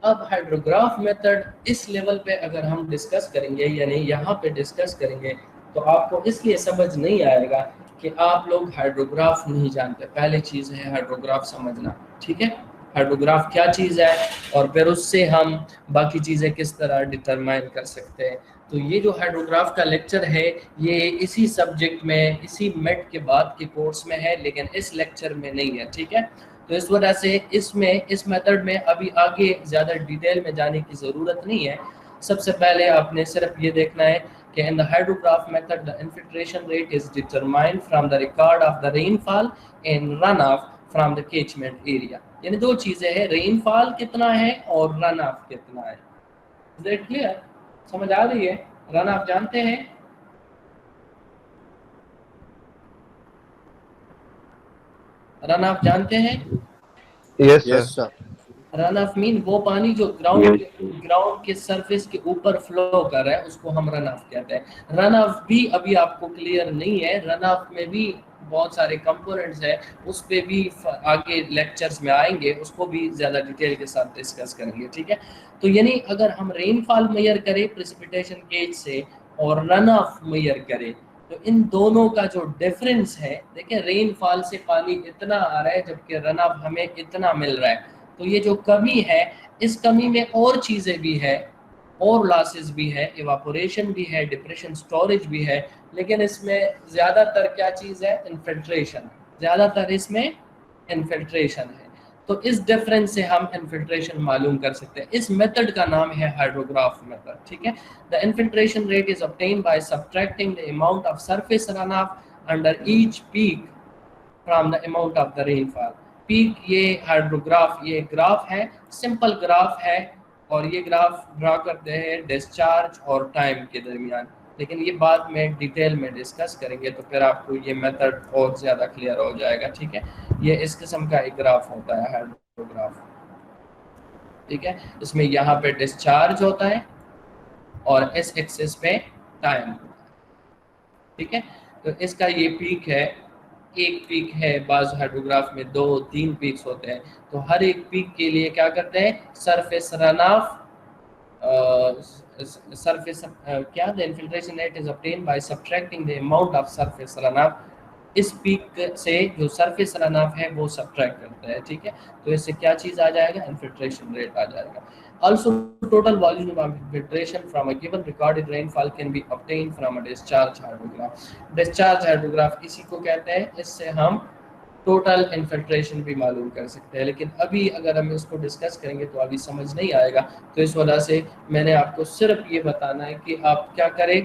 अब हाइड्रोग्राफ मेथड इस लेवल पे अगर हम डिस्कस करेंगे, यानी यहाँ पे डिस्कस करेंगे, तो आपको इसलिए समझ नहीं आएगा कि आप लोग हाइड्रोग्राफ नहीं जानते। पहली चीज़ है हाइड्रोग्राफ समझना। ठीक है, हाइड्रोग्राफ क्या चीज़ है और फिर उससे हम बाकी चीज़ें किस तरह डिटरमाइन कर सकते हैं। तो ये जो हाइड्रोग्राफ का लेक्चर है ये इसी सब्जेक्ट में, इसी मेट के बाद के कोर्स में है, लेकिन इस लेक्चर में नहीं है। ठीक है, तो इस वजह से इसमें इस मेथड में अभी आगे ज़्यादा डिटेल में जाने की ज़रूरत नहीं है। सबसे पहले आपने सिर्फ ये देखना है कि in the hydrograph method the infiltration rate is determined from the record of the rainfall and run of from the catchment area. यानी दो चीज़ें हैं, रेनफॉल कितना है और रन ऑफ कितना है। Is that clear? समझ आ रही है? रन ऑफ जानते हैं? रन ऑफ जानते हैं? Yes Yes, sir. sir. Run of mean वो पानी जो ग्राउंड के सरफेस के ऊपर फ्लो कर रहा है उसको हम रन ऑफ कहते हैं। रन ऑफ भी अभी आपको क्लियर नहीं है, रन ऑफ में भी बहुत सारे कंपोनेंट्स हैं, उस पे भी आगे लेक्चर्स में आएंगे, उसको भी ज़्यादा डिटेल के साथ डिस्कस करेंगे। ठीक है, तो यानी अगर हम रेनफॉल मेजर करें प्रेसिपिटेशन गेज से और रन ऑफ मेजर करें, तो इन दोनों का जो डिफरेंस है, देखिए रेनफॉल से पानी इतना आ रहा है जबकि रन ऑफ हमें इतना मिल रहा है, तो ये जो कमी है, इस कमी में और चीज़ें भी है, और लॉसेस भी है, इवापोरेशन भी है, डिप्रेशन स्टोरेज भी है, लेकिन इसमें ज़्यादातर क्या चीज़ है? इन्फिल्ट्रेशन। ज़्यादातर इसमें इन्फिल्ट्रेशन है। तो इस डिफरेंस से हम इन्फिल्ट्रेशन मालूम कर सकते हैं। इस मेथड का नाम है हाइड्रोग्राफ मेथड, ठीक है। The infiltration rate is obtained by subtracting the amount of surface run of under each peak from the amount of the rainfall. Peak, ये हाइड्रोग्राफ, ये ग्राफ है, सिंपल ग्राफ है, और ये ग्राफ ड्रा करते हैं डिस्चार्ज और टाइम के दरमियान, लेकिन ये बाद में डिटेल में डिस्कस करेंगे, तो फिर आपको ये मेथड और ज़्यादा क्लियर हो जाएगा, ठीक है। ये इस किस्म का एक ग्राफ होता है हाइड्रोग्राफ, ठीक है। इसमें यहाँ पे डिस्चार्ज होता है और इस एक्सिस पे टाइम, ठीक है। तो इसका ये पीक है, एक पीक है, बाज़ हाइड्रोग्राफ में 2-3 पीक्स होते हैं, तो हर एक पीक के लिए क्या करते हैं? सरफेस रन ऑफ surface क्या the infiltration rate is obtained by subtracting the amount of surface run of. इस पीक से जो सरफेस रन ऑफ है वो सब्ट्रैक्ट करता है, ठीक है। तो इससे क्या चीज़ आ जाएगा? इन्फिल्ट्रेशन रेट आ जाएगा। Also, total volume of infiltration from a given recorded rainfall can be obtained from a discharge hydrograph. Discharge hydrograph इसी को कहते हैं, इससे हम टोटल इन्फिल्ट्रेशन भी मालूम कर सकते हैं, लेकिन अभी अगर हम इसको डिस्कस करेंगे तो अभी समझ नहीं आएगा, तो इस वजह से मैंने आपको सिर्फ ये बताना है कि आप क्या करें,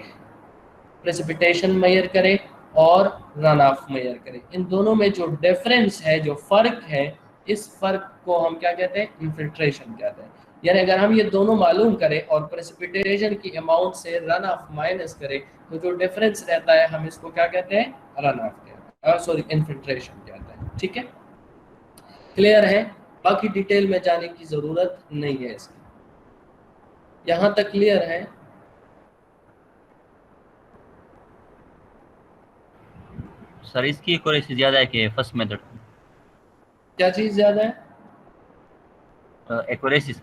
प्रेसिपिटेशन मेजर करें और रन ऑफ मेजर करें। इन दोनों में जो डिफरेंस है, जो फ़र्क है, इस फ़र्क को हम क्या कहते हैं? इन्फिल्ट्रेशन कहते हैं। यानी अगर हम ये दोनों मालूम करें और प्रेसिपिटेशन की अमाउंट से रन ऑफ माइनस करें, तो जो डिफरेंस रहता है हम इसको क्या कहते हैं? रन ऑफ कहते हैं, सॉरी इन्फिल्ट्रेशन कहते हैं, ठीक है। क्लियर है? बाकी डिटेल में जाने की ज़रूरत नहीं है इसकी, यहाँ तक क्लियर है? सर इसकी एक्यूरेसी ज़्यादा है कि फर्स्ट मेथड की? क्या चीज़ ज़्यादा है? एक्यूरेसी।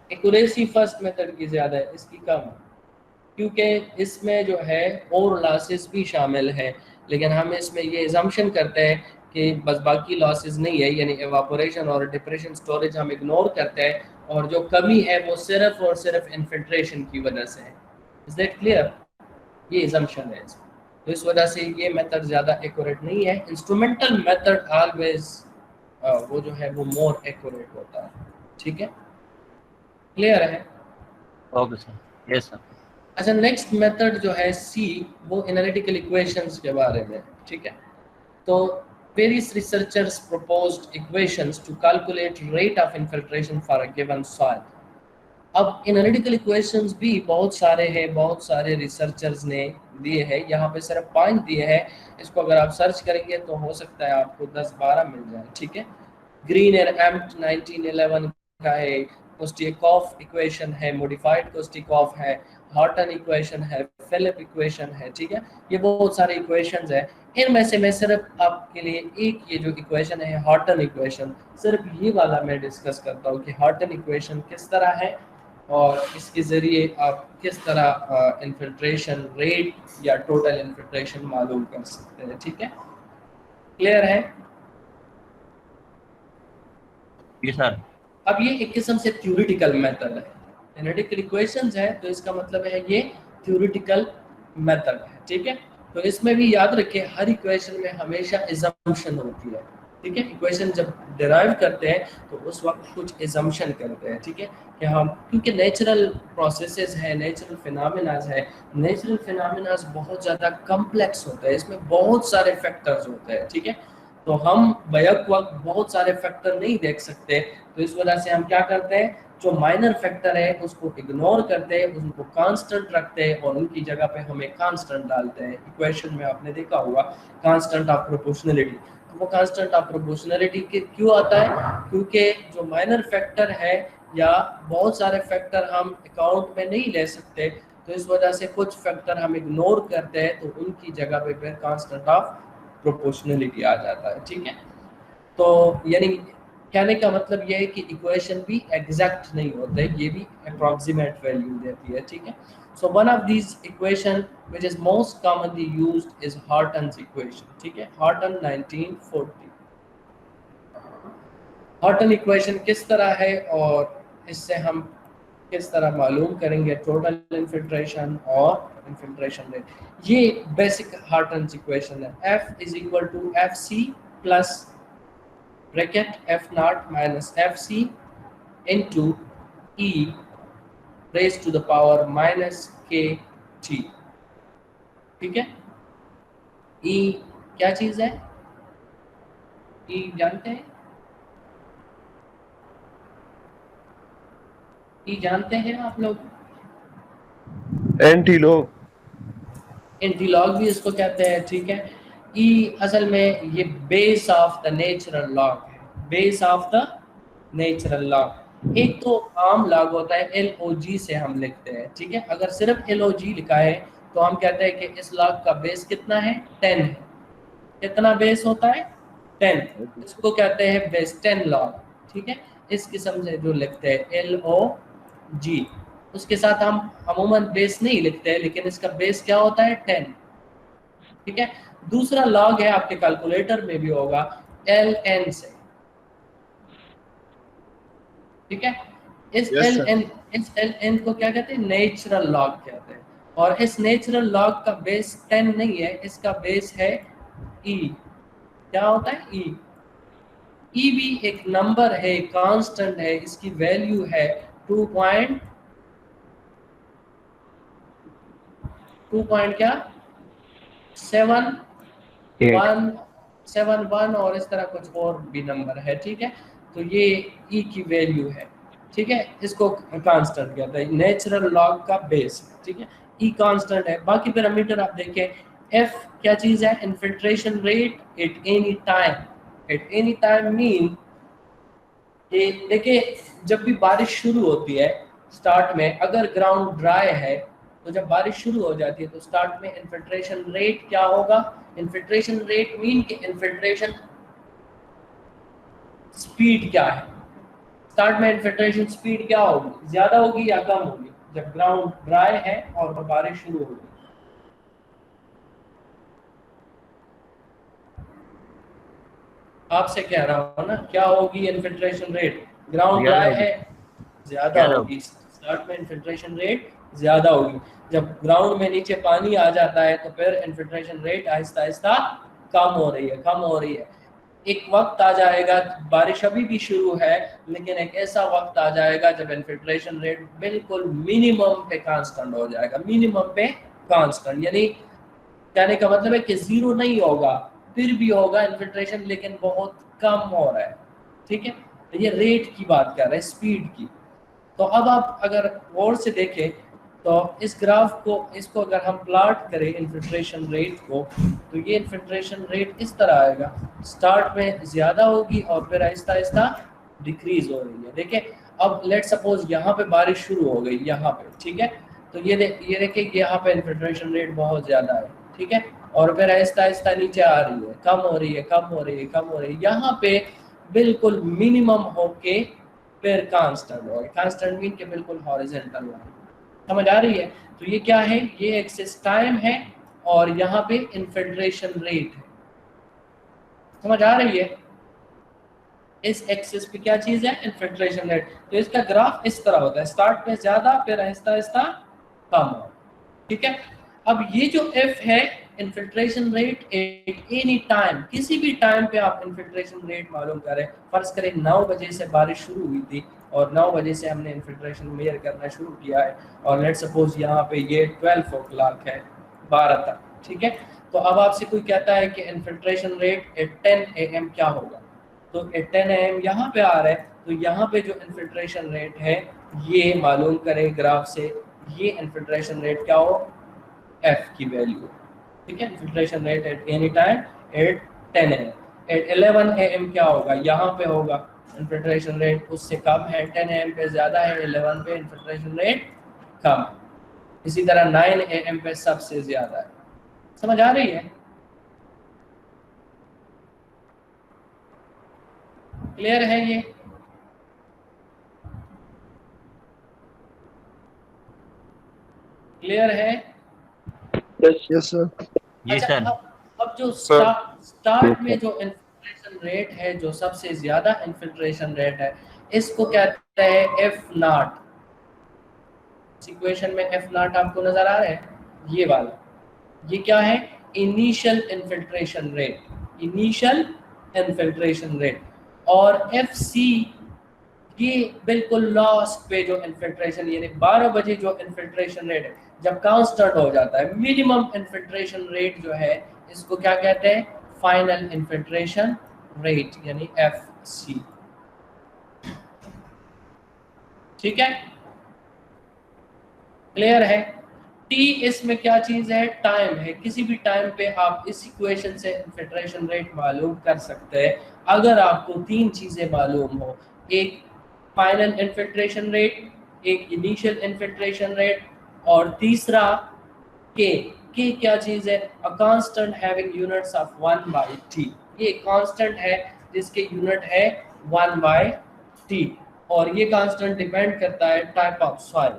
एक्यूरेसी फर्स्ट मेथड की ज़्यादा है, इसकी कम है, क्योंकि इसमें जो है और लॉसेस भी शामिल हैं, लेकिन हम इसमें ये एजम्पशन करते हैं कि बस बाकी लॉसेस नहीं है, यानी एवापोरेशन और डिप्रेशन स्टोरेज हम इग्नोर करते हैं, और जो कमी है वो सिर्फ और सिर्फ इन्फिल्ट्रेशन की वजह से है। Is that clear? ये एजम्पशन है इसमें, तो इस वजह से ये मेथड ज़्यादा एक्यूरेट नहीं है। इंस्ट्रूमेंटल मेथड ऑलवेज वो जो है वो मोर एक्यूरेट होता है, ठीक है। क्लियर है? Okay sir, yes sir. अच्छा, नेक्स्ट मेथड जो है सी, वो एनालिटिकल इक्वेशंस के बारे में, ठीक है। तो various researchers proposed equations to calculate rate of infiltration for a given soil. अब एनालिटिकल इक्वेशंस भी बहुत सारे हैं, बहुत सारे रिसर्चर्स ने दिए हैं, यहाँ पे सिर्फ 5 दिए हैं। इसको अगर आप सर्च करेंगे तो हो सकता है आपको 10-12 मिल जाए, ठीक है। ग्रीन एंड एम्प्ट 1911 का है, कोस्टिकॉफ इक्वेशन है, मॉडिफाइड कोस्टिकॉफ है, हॉर्टन इक्वेशन है, फिलिप इक्वेशन है, ठीक है। ये बहुत सारे इक्वेशंस है, इनमें से मैं सिर्फ आपके लिए एक ये जो इक्वेशन है हॉर्टन इक्वेशन, सिर्फ ये वाला मैं डिस्कस करता हूँ कि हॉर्टन इक्वेशन किस तरह है और इसके ज़रिए आप किस तरह इन्फिल्ट्रेशन रेट या टोटल इन्फिल्ट्रेशन मालूम कर सकते हैं, ठीक है। क्लियर है? जी सर। अब ये एक किस्म से थ्योरेटिकल मेथड है, एनालिटिकल इक्वेशंस है, तो इसका मतलब है ये थ्योरेटिकल मेथड है, ठीक है। तो इसमें भी याद रखें, हर इक्वेशन में हमेशा एजम्पशन होती है, ठीक है। इक्वेशन जब डिराइव करते हैं तो उस वक्त कुछ एजम्पशन करते हैं, ठीक है, कि हम, क्योंकि नेचुरल प्रोसेसेस है, नेचुरल फिनोमेनास है, नेचुरल फिनोमेनास बहुत ज़्यादा कम्प्लेक्स होता है, इसमें बहुत सारे फैक्टर्स होते हैं, ठीक है। तो हम बैक वक्त बहुत सारे फैक्टर नहीं देख सकते, तो इस वजह से हम क्या करते हैं, जो माइनर फैक्टर है उसको इग्नोर करते हैं, उनको कांस्टेंट रखते हैं और उनकी जगह पे हमें कांस्टेंट डालते हैं। इक्वेशन में आपने देखा होगा कांस्टेंट ऑफ प्रोपोर्शनलिटी, तो वो कांस्टेंट ऑफ प्रोपोर्शनलिटी के क्यों आता है? क्योंकि जो माइनर फैक्टर है या बहुत सारे फैक्टर हम अकाउंट में नहीं ले सकते, तो इस वजह से कुछ फैक्टर हम इग्नोर करते हैं, तो उनकी जगह पे फिर कांस्टेंट ऑफ प्रोपोर्शनलिटी आ जाता है, ठीक है। तो यानी कहने का मतलब ये है कि इक्वेशन भी एग्जैक्ट नहीं होता है, ये भी अप्रॉक्सीमेट वैल्यू देती है, ठीक है। So one of these equation which is most commonly used is Hortons equation, ठीक है। हॉर्टन 1940, हॉटन इक्वेशन किस तरह है और इससे हम किस तरह मालूम करेंगे टोटल इन्फिल्ट्रेशन और इन्फिल्ट्रेशन रेट। ये बेसिक हॉटन इक्वेशन है। F is equal to FC plus bracket F0 minus FC into E raise to the power minus KT। ठीक है, E क्या चीज है? E जानते हैं? E जानते हैं आप लोग? Anti log. एंटीलॉग भी इसको कहते हैं। ठीक है, ई असल में ये base of the natural log है, base of the natural log. एक तो आम लॉग होता है LOG से हम लिखते हैं। ठीक है, अगर सिर्फ LOG लिखा है तो हम कहते हैं कि इस लॉग का बेस कितना है? 10 है। कितना बेस होता है? 10। इसको कहते हैं बेस 10 लॉग। ठीक है, इस किस्म से जो लिखते हैं LOG, उसके साथ हम अमूमन बेस नहीं लिखते हैं, लेकिन इसका बेस क्या होता है? 10। ठीक है, दूसरा लॉग है, आपके कैलकुलेटर में भी होगा, LN से। ठीक है, इस Yes, sir. LN को क्या कहते हैं? नेचुरल लॉग कहते हैं। और इस नेचुरल लॉग का बेस 10 नहीं है, इसका बेस है E। क्या होता है? E। E भी एक नंबर है, कांस्टेंट है, इसकी वैल्यू है 2 क्या 7 और इस तरह कुछ और भी नंबर है। ठीक है, तो ये E की वैल्यू है। ठीक है, इसको कांस्टेंट कहते हैं, नेचुरल लॉग का बेस है। ठीक है, E कांस्टेंट है। बाकी पैरामीटर आप देखें, F क्या चीज है? Infiltration rate at any time. Eight any time mean कि देखिए, जब भी बारिश शुरू होती है स्टार्ट में, अगर ग्राउंड ड्राई है तो जब बारिश शुरू हो जाती है तो स्टार्ट में इन्फिल्ट्रेशन रेट क्या होगा? इन्फिल्ट्रेशन रेट मीन कि इन्फिल्ट्रेशन स्पीड क्या है? स्टार्ट में इन्फिल्ट्रेशन स्पीड क्या होगी? ज्यादा होगी या कम होगी जब ग्राउंड ड्राई है और बारिश शुरू होगी? आपसे कह रहा हूँ ना, क्या होगी इन्फिल्ट्रेशन रेट? ग्राउंड ड्राई है, ज्यादा होगी। स्टार्ट में इन्फिल्ट्रेशन रेट ज्यादा होगी। जब ग्राउंड में नीचे पानी आ जाता है तो फिर इन्फिल्ट्रेशन रेट आहिस्ता आहिस्ता कम हो रही है, कम हो रही है। एक वक्त आ जाएगा, बारिश अभी भी शुरू है, लेकिन एक ऐसा वक्त आ जाएगा जब इन्फिल्ट्रेशन रेट बिल्कुल मिनिमम पे कांस्टेंट हो जाएगा। मिनिमम पे कांस्टेंट यानी कहने का मतलब है कि जीरो नहीं होगा, फिर भी होगा इन्फिल्ट्रेशन, लेकिन बहुत कम हो रहा है। ठीक है, तो ये रेट की बात कर रहे हैं, स्पीड की। तो अब आप अगर गौर से देखें तो इस ग्राफ को, इसको अगर हम प्लॉट करें इन्फिल्ट्रेशन रेट को, तो ये इन्फिल्ट्रेशन रेट इस तरह आएगा। स्टार्ट में ज़्यादा होगी और फिर आहिस्ता आहिस्ता डिक्रीज हो रही है। देखिए, अब लेट सपोज यहाँ पे बारिश शुरू हो गई यहाँ पे। ठीक है, तो ये देखिए यहाँ पे इन्फिल्ट्रेशन रेट बहुत ज़्यादा है। ठीक है, और फिर आहिस्ता आहिस्ता नीचे आ रही है, कम हो रही है, कम हो रही है, कम हो रही है। यहाँ पे बिल्कुल मिनिमम होके फिर कांस्टेंट हो, कांस्टेंट मीन के बिल्कुल हॉरिजॉन्टल लाइन। समझ आ रही है? तो ये क्या है? ये एक्सिस टाइम है और यहाँ पे इन्फिल्ट्रेशन रेट है। समझ आ रही है? इस एक्सिस पे क्या चीज है? Infiltration rate. तो इसका ग्राफ इस तरह होता है, स्टार्ट में ज्यादा, फिर आहिस्ता आहिस्ता कम हो। ठीक है, अब ये जो F है, infiltration rate at any time, किसी भी टाइम पे आप इन्फिल्ट्रेशन रेट मालूम करें। फर्ज करें 9 बजे से बारिश शुरू हुई थी और 9 बजे से हमने इन्फिल्ट्रेशन मेजर करना शुरू किया है, और लेट सपोज यहाँ पे ये 12 o'clock है, 12 तक। ठीक है, तो अब आपसे कोई कहता है कि इन्फिल्ट्रेशन रेट एट 10 AM क्या होगा, तो एट 10 AM यहाँ पे आ रहा है, तो यहाँ पे जो इन्फिल्ट्रेशन रेट है ये मालूम करें ग्राफ से। ये इन्फिल्ट्रेशन रेट क्या हो? F की वैल्यू। ठीक है, infiltration rate at any time at 10 AM। At 11 AM क्या होगा? यहाँ पे होगा इन्फिल्ट्रेशन रेट उससे कम है, 10 AM पे ज़्यादा है, 11 पे इन्फिल्ट्रेशन रेट कम। इसी तरह 9 AM पे सबसे ज़्यादा है। समझ आ रही है? क्लियर है ये? क्लियर है? Yes sir. जी अच्छा, सर। अब जो सर। स्टार्ट में जो इन्फिल्ट्रेशन रेट है, जो सबसे ज्यादा इन्फिल्ट्रेशन रेट है, इसको कहते हैं एफ नॉट। इक्वेशन में एफ नॉट आपको नजर आ रहा है, ये वाला, ये क्या है? Initial infiltration rate, initial infiltration rate. और एफ सी ये बिल्कुल लास्ट पे जो इन्फिल्ट्रेशन, यानी 12 बजे जो इन्फिल्ट्रेशन रेट है, जब कांस्टेंट हो जाता है, मिनिमम इन्फिल्ट्रेशन रेट जो है, इसको क्या कहते हैं? फाइनल इन्फिल्ट्रेशन रेट, यानी एफ सी। ठीक है, क्लियर है? टी इसमें क्या चीज है? टाइम है। किसी भी टाइम पे आप इस इक्वेशन से इन्फिल्ट्रेशन रेट मालूम कर सकते हैं अगर आपको तीन चीजें मालूम हो, एक फाइनल इन्फिल्ट्रेशन रेट, एक इनिशियल इन्फिल्ट्रेशन रेट, और तीसरा के। के क्या चीज है? A constant having units of 1/t। ये कांस्टेंट है जिसके यूनिट है 1/t, और ये कांस्टेंट डिपेंड करता है टाइप ऑफ सॉइल।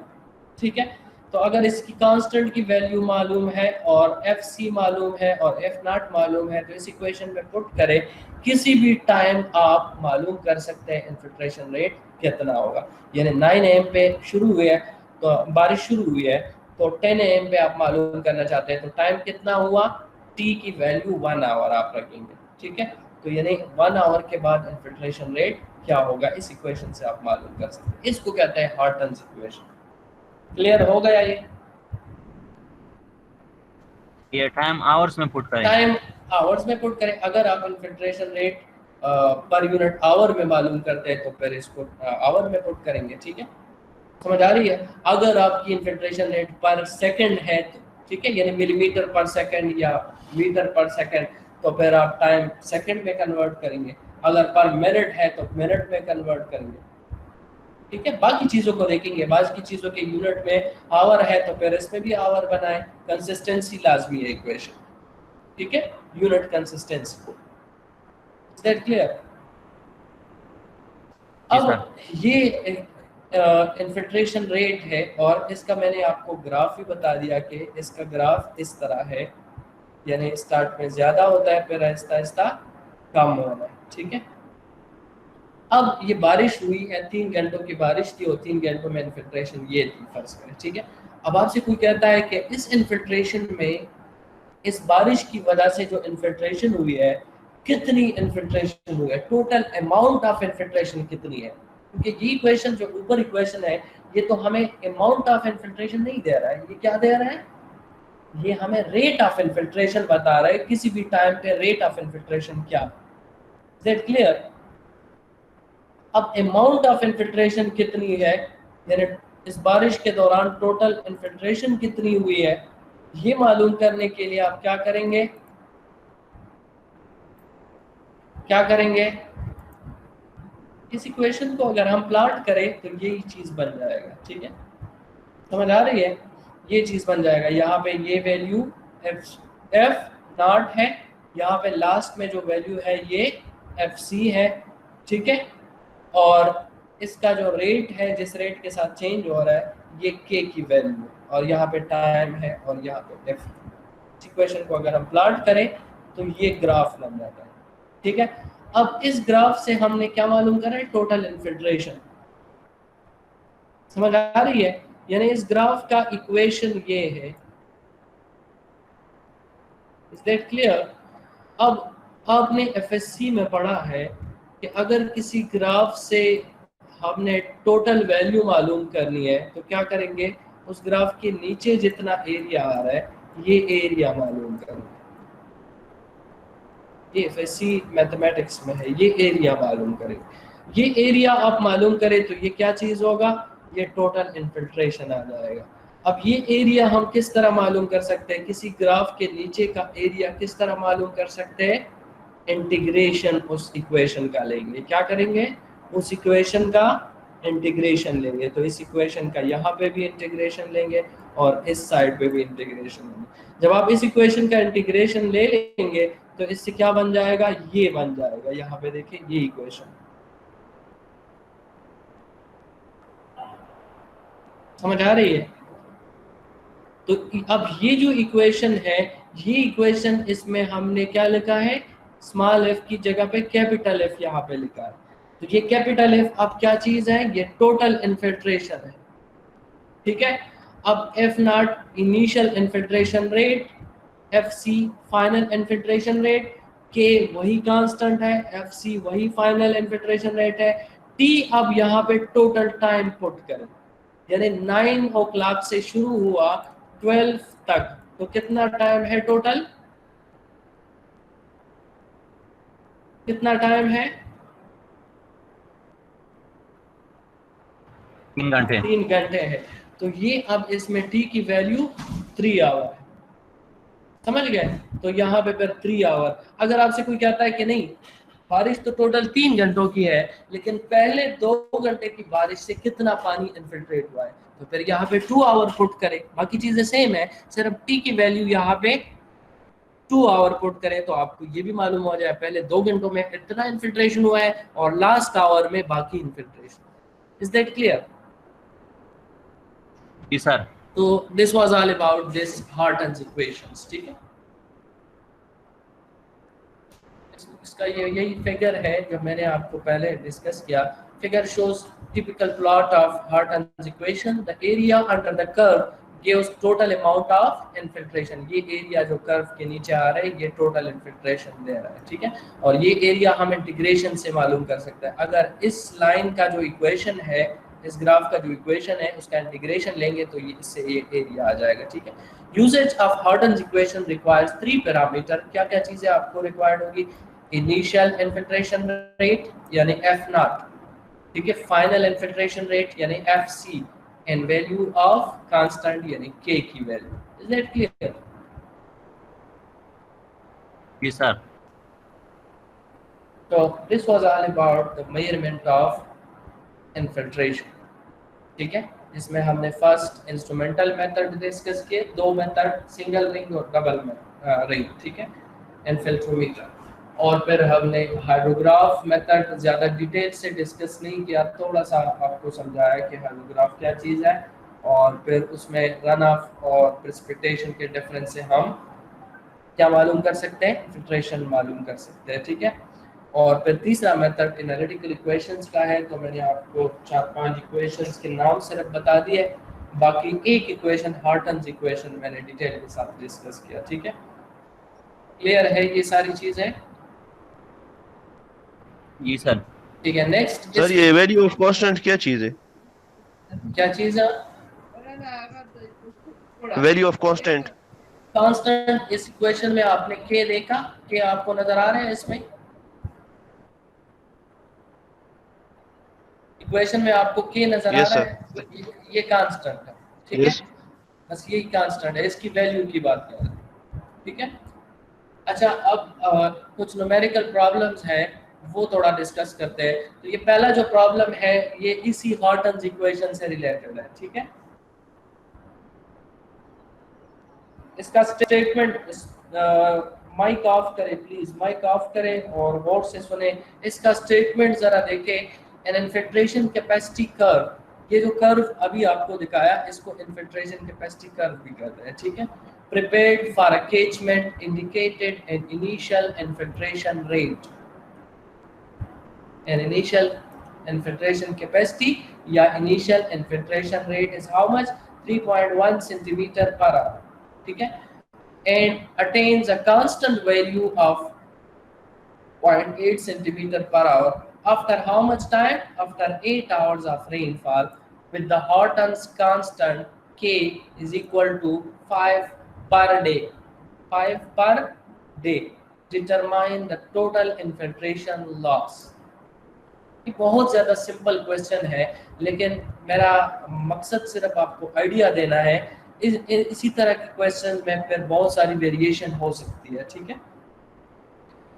ठीक है, तो अगर इसकी कांस्टेंट की वैल्यू मालूम है और एफ सी मालूम है और एफ नॉट मालूम है, तो इस इक्वेशन में पुट करें, किसी भी टाइम आप मालूम कर सकते हैं इन्फिल्ट्रेशन रेट कितना होगा। यानी 9 AM पे शुरू हुई है, तो बारिश शुरू हुई है, तो 10 AM पे आप मालूम करना चाहते हैं, तो टाइम कितना हुआ? टी की वैल्यू 1 आवर आप रखेंगे। ठीक है, तो यानी 1 आवर के बाद इन्फिल्ट्रेशन रेट क्या होगा, इस इक्वेशन से आप मालूम कर सकते हैं। इसको कहते हैं हॉर्टन्स इक्वेशन। क्लियर हो गया? ये टाइम आवर्स में पुट करेंगे। टाइम आवर्स में पुट करें। अगर आप infiltration rate per unit hour में मालूम करते हैं तो फिर इसको आवर में पुट करेंगे। ठीक है, समझ आ रही है? अगर आपकी इन्फिल्ट्रेशन रेट पर सेकंड है तो ठीक है, यानी मिलीमीटर पर सेकंड या मीटर पर सेकंड, तो फिर आप टाइम सेकंड में कन्वर्ट करेंगे। अगर पर मिनट है तो मिनट में कन्वर्ट करेंगे। ठीक है, बाकी चीजों को देखेंगे, बाकी चीजों के यूनिट में आवर है तो फिर इसमें भी आवर बनाएं। कंसिस्टेंसी लाजमी है इक्वेशन। ठीक है, unit consistency. Is that clear? अब ये इन्फिल्ट्रेशन रेट है, और इसका मैंने आपको ग्राफ भी बता दिया कि इसका ग्राफ इस तरह है, यानी स्टार्ट में ज्यादा होता है, फिर आहिस्ता आहिस्ता कम होना है। ठीक है, अब ये बारिश हुई है, 3 घंटों की बारिश थी, और 3 घंटों में इन्फिल्ट्रेशन ये थी, फर्ज करें। ठीक है, अब आपसे कोई कहता है कि इस इन्फिल्ट्रेशन में, इस बारिश की वजह से जो इन्फिल्ट्रेशन हुई है, कितनी इन्फिल्ट्रेशन हुई है, टोटल अमाउंट ऑफ इन्फिल्ट्रेशन कितनी है? क्योंकि ये इक्वेशन जो ऊपर इक्वेशन है, ये तो हमें अमाउंट ऑफ इन्फिल्ट्रेशन नहीं दे रहा है, ये क्या दे रहा है? ये हमें रेट ऑफ इन्फिल्ट्रेशन बता रहा है, किसी भी टाइम पे रेट ऑफ इन्फिल्ट्रेशन क्या। Is that clear? अब अमाउंट ऑफ इन्फिल्ट्रेशन कितनी है, यानी इस बारिश के दौरान टोटल इन्फिल्ट्रेशन कितनी हुई है, ये मालूम करने के लिए आप क्या करेंगे? क्या करेंगे? इस इक्वेशन को अगर हम प्लॉट करें तो यही चीज बन जाएगा। ठीक है, समझ आ रही है? ये चीज बन जाएगा। यहाँ पे ये वैल्यू एफ नॉट है, यहाँ पे लास्ट में जो वैल्यू है ये एफ सी है। ठीक है, और इसका जो रेट है, जिस रेट के साथ चेंज हो रहा है, ये के की वैल्यू, और यहाँ पे टाइम है, और यहाँ पे एफ। इक्वेशन को अगर हम प्लॉट करें तो ये ग्राफ बन जाता है। ठीक है, अब इस ग्राफ से हमने क्या मालूम करा है? Total infiltration. समझ आ रही है? यानी इस ग्राफ का इक्वेशन ये है। Is that clear? अब आपने एफएससी में पढ़ा है कि अगर किसी ग्राफ से हमने टोटल वैल्यू मालूम करनी है तो क्या करेंगे? उस ग्राफ के नीचे जितना एरिया आ रहा है, ये एरिया मालूम करेंगे। ये एफएससी मैथमेटिक्स में है, ये एरिया मालूम करेंगे। ये एरिया आप मालूम करें तो ये क्या चीज होगा? ये टोटल इन्फिल्ट्रेशन आ जाएगा। अब ये एरिया हम किस तरह मालूम कर सकते हैं? किसी ग्राफ के नीचे का एरिया किस तरह मालूम कर सकते हैं? इंटीग्रेशन उस इक्वेशन का लेंगे। क्या करेंगे? उस इक्वेशन का इंटीग्रेशन लेंगे। तो इस इक्वेशन का यहाँ पे भी इंटीग्रेशन लेंगे और इस साइड पे भी इंटीग्रेशन लेंगे। जब आप इस इक्वेशन का इंटीग्रेशन ले लेंगे तो इससे क्या बन जाएगा? ये बन जाएगा। यहाँ पे देखिए ये इक्वेशन, समझ आ रही है? तो अब ये जो इक्वेशन है, ये इक्वेशन, इसमें हमने क्या लिखा है? स्मॉल एफ की जगह पे कैपिटल एफ यहाँ पे लिखा है। तो ये कैपिटल एफ अब क्या चीज है, ये टोटल इन्फिल्ट्रेशन है, ठीक है। अब F nought initial infiltration rate, F C final infiltration rate, k वही कांस्टेंट है, एफ सी वही फाइनल इन्फिल्ट्रेशन रेट है, टी अब यहाँ पे टोटल टाइम पुट करें, यानी 9 o'clock से शुरू हुआ 12 तक, तो कितना टाइम है टोटल, कितना टाइम है, 3 घंटे। 3 घंटे है। तो ये अब इसमें टी की वैल्यू 3 आवर है, समझ गए। तो यहाँ पे फिर 3 आवर, अगर आपसे कोई कहता है कि नहीं बारिश तो टोटल 3 घंटों की है, लेकिन पहले 2 घंटे की बारिश से कितना पानी इन्फिल्ट्रेट हुआ है, तो फिर यहाँ पे 2 आवर पुट करें, बाकी चीजें सेम है, सिर्फ टी की वैल्यू यहाँ पे 2 आवर पुट करें, तो आपको ये भी मालूम हो जाए पहले 2 घंटों में इतना इन्फिल्ट्रेशन हुआ है और लास्ट आवर में बाकी इन्फिल्ट्रेशन। Is that clear? जी सर। तो this was all about this Horton's equations, ठीक है। इसका ये यही फिगर है जो मैंने आपको पहले डिस्कस किया। Figure shows typical plot of Horton's equation, the area under the curve gives total amount of infiltration। ये एरिया जो कर्व के नीचे आ रहा है ये टोटल इन्फिल्ट्रेशन दे रहा है, ठीक है। और ये एरिया हम इंटीग्रेशन से मालूम कर सकते हैं। अगर इस लाइन का जो इक्वेशन है, इस ग्राफ का जो इक्वेशन है उसका इंटीग्रेशन लेंगे तो ये इससे ये एरिया आ जाएगा, ठीक है। Uses of Horton's equation requires 3 parameter. क्या क्या चीजें आपको रिक्वायर्ड होगी, इनिशियल इन्फिल्ट्रेशन रेट यानी एफ नॉट, ठीक है, फाइनल इन्फिल्ट्रेशन रेट यानी F C, and value of constant यानी के की वैल्यू। Is that clear? जी सर। तो this was all about the measurement of infiltration, ठीक है। इसमें हमने फर्स्ट इंस्ट्रूमेंटल मेथड डिस्कस किए, 2 मेथड, सिंगल रिंग और डबल रिंग, ठीक है, इन्फिल्ट्रोमीटर। और फिर हमने हाइड्रोग्राफ मेथड ज़्यादा डिटेल से डिस्कस नहीं किया, थोड़ा सा आपको समझाया कि हाइड्रोग्राफ क्या चीज़ है, और फिर उसमें रन ऑफ और प्रेसिपिटेशन के डिफरेंस से हम क्या मालूम कर सकते हैं, इन्फिल्ट्रेशन मालूम कर सकते हैं, ठीक है। और फिर तीसरा मेथड एनालिटिकल इक्वेशंस का है, तो मैंने आपको 4-5 इक्वेशंस के नाम सिर्फ बता दिए, बाकी एक इक्वेशन हार्टन्स इक्वेशन मैंने डिटेल के साथ डिस्कस किया, ठीक है। क्लियर है ये सारी चीज़ें? जी सर। ठीक है। नेक्स्ट सर ये वैल्यू ऑफ कांस्टेंट क्या चीज है? क्या चीज है? Value of constant. कांस्टेंट इस इक्वेशन में आपने के देखा, के आपको नजर आ रहे हैं इसमें, इक्वेशन में आपको के नजर आ रहा है, ये कांस्टेंट है, ठीक है। बस यही कांस्टेंट है, इसकी वैल्यू की बात कर रहे हैं, ठीक है। अच्छा, अब कुछ न्यूमेरिकल प्रॉब्लम्स हैं वो थोड़ा डिस्कस करते हैं। तो ये पहला जो प्रॉब्लम है ये इसी हार्टन्स इक्वेशन से रिलेटेड है, ठीक है। इसका स्टेटमेंट, माइक ऑफ करें प्लीज, माइक ऑफ करें और गौर से सुने। इसका स्टेटमेंट जरा देखें, एन इन्फिल्ट्रेशन कैपेसिटी कर्व, ये जो कर्व अभी आपको दिखाया इसको इन्फिल्ट्रेशन कैपेसिटी कर्व भी कहते हैं, ठीक है। Prepared for a catchment indicated an initial infiltration rate, an initial infiltration capacity या initial infiltration rate is how much, 3.1 centimeter per hour, ठीक है, and attains a constant value of 0.8 centimeter per hour after how much time, after 8 hours of rainfall, with the Horton's constant K is equal to 5 per day, 5 per day. Determine the total infiltration loss। बहुत ज़्यादा सिंपल क्वेश्चन है, लेकिन मेरा मकसद सिर्फ आपको आइडिया देना है। इसी तरह के क्वेश्चन में फिर बहुत सारी वेरिएशन हो सकती है, ठीक है।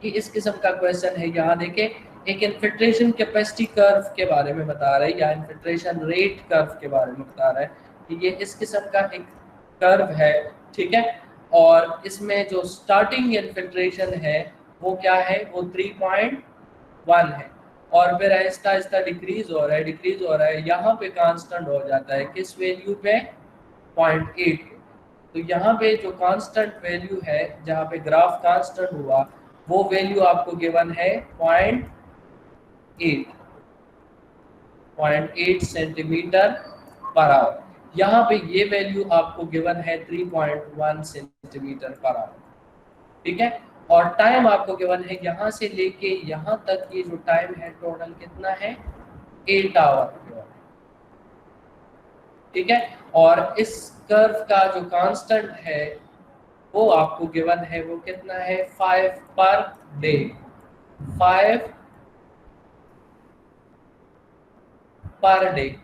कि इस किस्म का क्वेश्चन है, यहाँ देखें, एक इन्फिल्ट्रेशन कैपेसिटी कर्व के बारे में बता रहा है या इन्फिल्ट्रेशन रेट कर्व के बारे में बता रहा है कि ये इस किस्म का एक कर्व है, ठीक है। और इसमें जो स्टार्टिंग इन्फिल्ट्रेशन है वो क्या है, वो 3.1 है, और फिर आहिस्ता आहिस्ता डिक्रीज हो रहा है, यहाँ पे कांस्टेंट हो जाता है किस वैल्यू पे, 0.8। तो यहाँ पे जो कांस्टेंट वैल्यू है, जहाँ पे ग्राफ कांस्टेंट हुआ वो वैल्यू आपको गिवन है 0.8 सेंटीमीटर पर आवर। यहाँ पे ये वैल्यू आपको गिवन है 3.1 सेंटीमीटर पर आवर, ठीक है। और टाइम आपको गिवन है यहाँ से लेके यहाँ तक, ये जो टाइम है टोटल कितना है, 8 आवर, ठीक है। और इस कर्व का जो कांस्टेंट है वो आपको गिवन है, वो कितना है, 5 पर डे, 5 पर डे।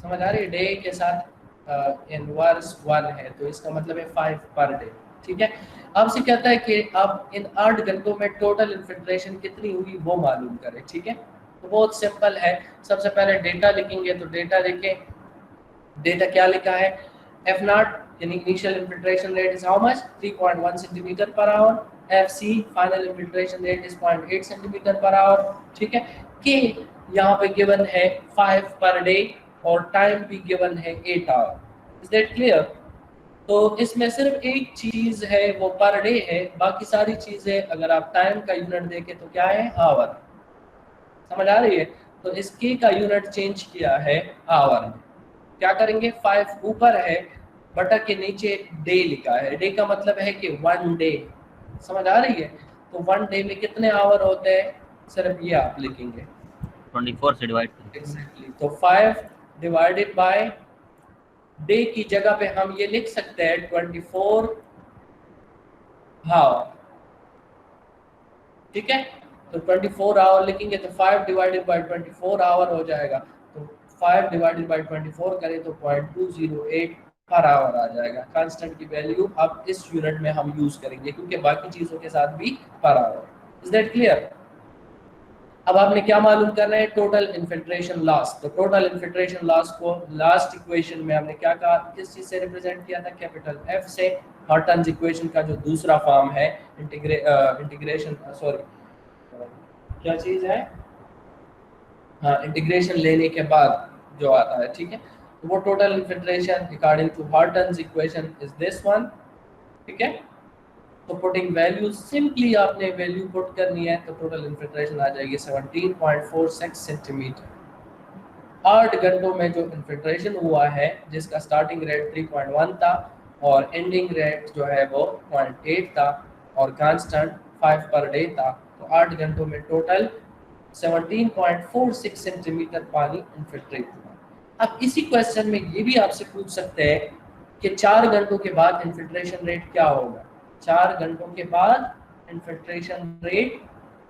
समझ आ रही है, डे के साथ इनवर्स 1 है तो इसका मतलब है 5 पर डे, ठीक है। आपसे कहता है कि आप इन 8 घंटों में टोटल इन्फिल्ट्रेशन कितनी हुई वो मालूम करें, ठीक है। तो बहुत सिंपल है, सबसे पहले डेटा लिखेंगे, तो डेटा लिखें, डेटा क्या लिखा है, एफ नॉट यानी initial infiltration rate is how much, 3.1 centimetre per hour, F C final infiltration rate is 0.8 centimetre per hour, ठीक है। के यहाँ पे गिवन है 5 पर डे और टाइम भी गिवन है 8 आवर। Is that clear? तो इसमें सिर्फ एक चीज है वो पर डे है, बाकी सारी चीजें अगर आप टाइम का यूनिट देखें तो क्या है, आवर। समझ आ रही है? तो इस के का यूनिट चेंज किया है आवर में। क्या करेंगे, 5 ऊपर है, बटा के नीचे डे लिखा है, डे का मतलब है कि 1 डे। समझ आ रही है? तो 1 डे में कितने आवर होते हैं, सिर्फ ये आप लिखेंगे 24 से डिवाइड करें। एग्जैक्टली। तो 5 डिवाइडेड बाय डे की जगह पे हम ये लिख सकते हैं 24 आवर, ठीक है। तो 24 आवर लिखेंगे तो 5 डिवाइडेड बाय 24 आवर हो जाएगा। तो 5 डिवाइडेड बाय 24 करें तो 0.208 पर आवर आ जाएगा। कांस्टेंट की वैल्यू अब इस यूनिट में हम यूज करेंगे क्योंकि बाकी चीजों के साथ भी per hour. Is that clear? अब आपने क्या मालूम करना है, टोटल इन्फिल्ट्रेशन लॉस। तो टोटल इन्फिल्ट्रेशन लॉस को लास्ट इक्वेशन में हमने क्या कहा, किस चीज से रिप्रेजेंट किया था, कैपिटल एफ से। हॉर्टन्स इक्वेशन का जो दूसरा फॉर्म है इंटीग्रेशन, सॉरी क्या चीज है, हाँ, इंटीग्रेशन लेने के बाद जो आता है, ठीक है। तो वो total infiltration according to Horton's equation is this one, ठीक है। तो पुटिंग वैल्यू, सिंपली आपने वैल्यू पुट करनी है तो टोटल इन्फिल्ट्रेशन आ जाएगी 17.46 सेंटीमीटर। 8 घंटों में जो इन्फिल्ट्रेशन हुआ है जिसका स्टार्टिंग रेट 3.1 था और एंडिंग रेट जो है वो 0.8 था और कांस्टेंट 5 पर डे था, तो 8 घंटों में टोटल 17.46 सेंटीमीटर पानी इन्फिल्ट्रेट हुआ। अब इसी क्वेश्चन में ये भी आपसे पूछ सकते हैं कि 4 घंटों के बाद इन्फिल्ट्रेशन रेट क्या होगा। 4 घंटों के बाद इन्फिल्ट्रेशन रेट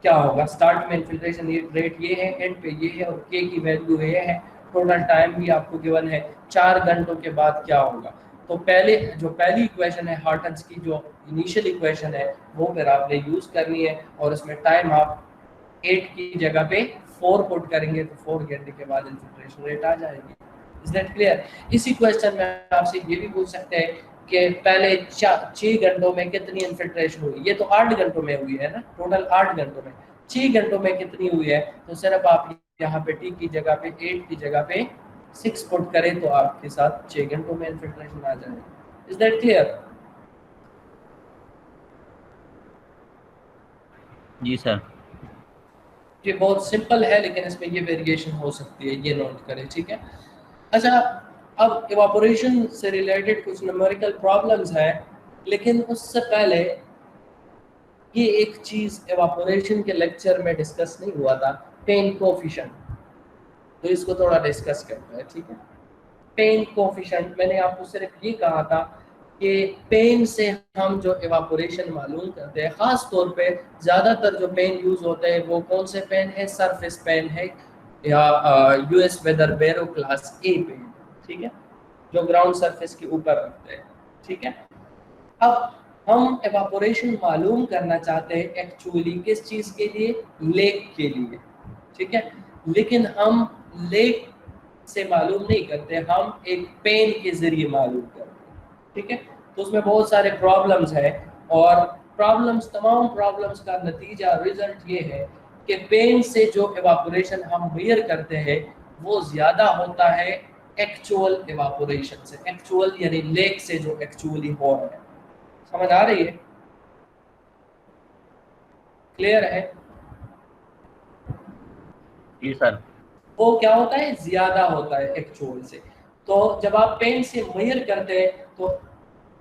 क्या होगा। स्टार्ट में इन्फिल्ट्रेशन रेट ये है, एंड पे ये है और के की वैल्यू ये है। टोटल टाइम भी आपको गिवन है, 4 घंटों के बाद क्या होगा। तो पहले जो पहली इक्वेशन है हॉर्टन्स की, जो इनिशियल इक्वेशन है वो फिर आपने यूज करनी है और इसमें टाइम आप 8 की जगह पे 4 पुट करेंगे तो 4 घंटे के बाद इन्फिल्ट्रेशन रेट आ जाएगी। Is that clear? इसी क्वेश्चन में आपसे ये भी पूछ सकते हैं कि पहले 6 घंटों में कितनी इन्फिल्ट्रेशन हुई। ये तो 8 घंटों में हुई है ना, टोटल 8 घंटों में, 6 घंटों में कितनी हुई है। तो सिर्फ आप यहाँ पे टी की जगह पे 8 की जगह पे 6 पुट करें तो आपके साथ 6 घंटों में इन्फिल्ट्रेशन आ जाएगा। Is that clear? जी सर। ये बहुत सिंपल है लेकिन इसमें ये वेरिएशन हो सकती है, ये नोट करें, ठीक है। अच्छा, अब इवापोरेशन से रिलेटेड कुछ न्यूमेरिकल प्रॉब्लम्स हैं, लेकिन उससे पहले ये एक चीज इवापोरेशन के लेक्चर में डिस्कस नहीं हुआ था, पेन कोफिशिएंट। तो इसको थोड़ा डिस्कस करते हैं, ठीक है। पेन कोफिशिएंट, मैंने आपको सिर्फ ये कहा था कि पेन से हम जो इवापोरेशन मालूम करते हैं, खास तौर पे ज़्यादातर जो पेन यूज होते हैं वो कौन से पेन है, सरफेस पेन है या US weather bureau class A pan, ठीक है, जो ग्राउंड सरफेस के ऊपर रखते हैं, ठीक है। अब हम इवापोरेशन मालूम करना चाहते हैं एक्चुअली किस चीज़ के लिए, लेक के लिए, ठीक है। लेकिन हम लेक से मालूम नहीं करते, हम एक पेन के जरिए मालूम करते हैं, ठीक है। तो उसमें बहुत सारे प्रॉब्लम्स हैं और तमाम प्रॉब्लम्स का नतीजा, रिजल्ट ये है कि पेन से जो इवापोरेशन हम मेजर करते हैं वो ज़्यादा होता है एक्चुअल इवापोरेशन से। एक्चुअल यानी लेक से जो एक्चुअली हो रहा है। समझ आ रही है? क्लियर है? जी सर। वो क्या होता है, ज्यादा होता है एक्चुअल से। तो जब आप पेन से मेजर करते हैं तो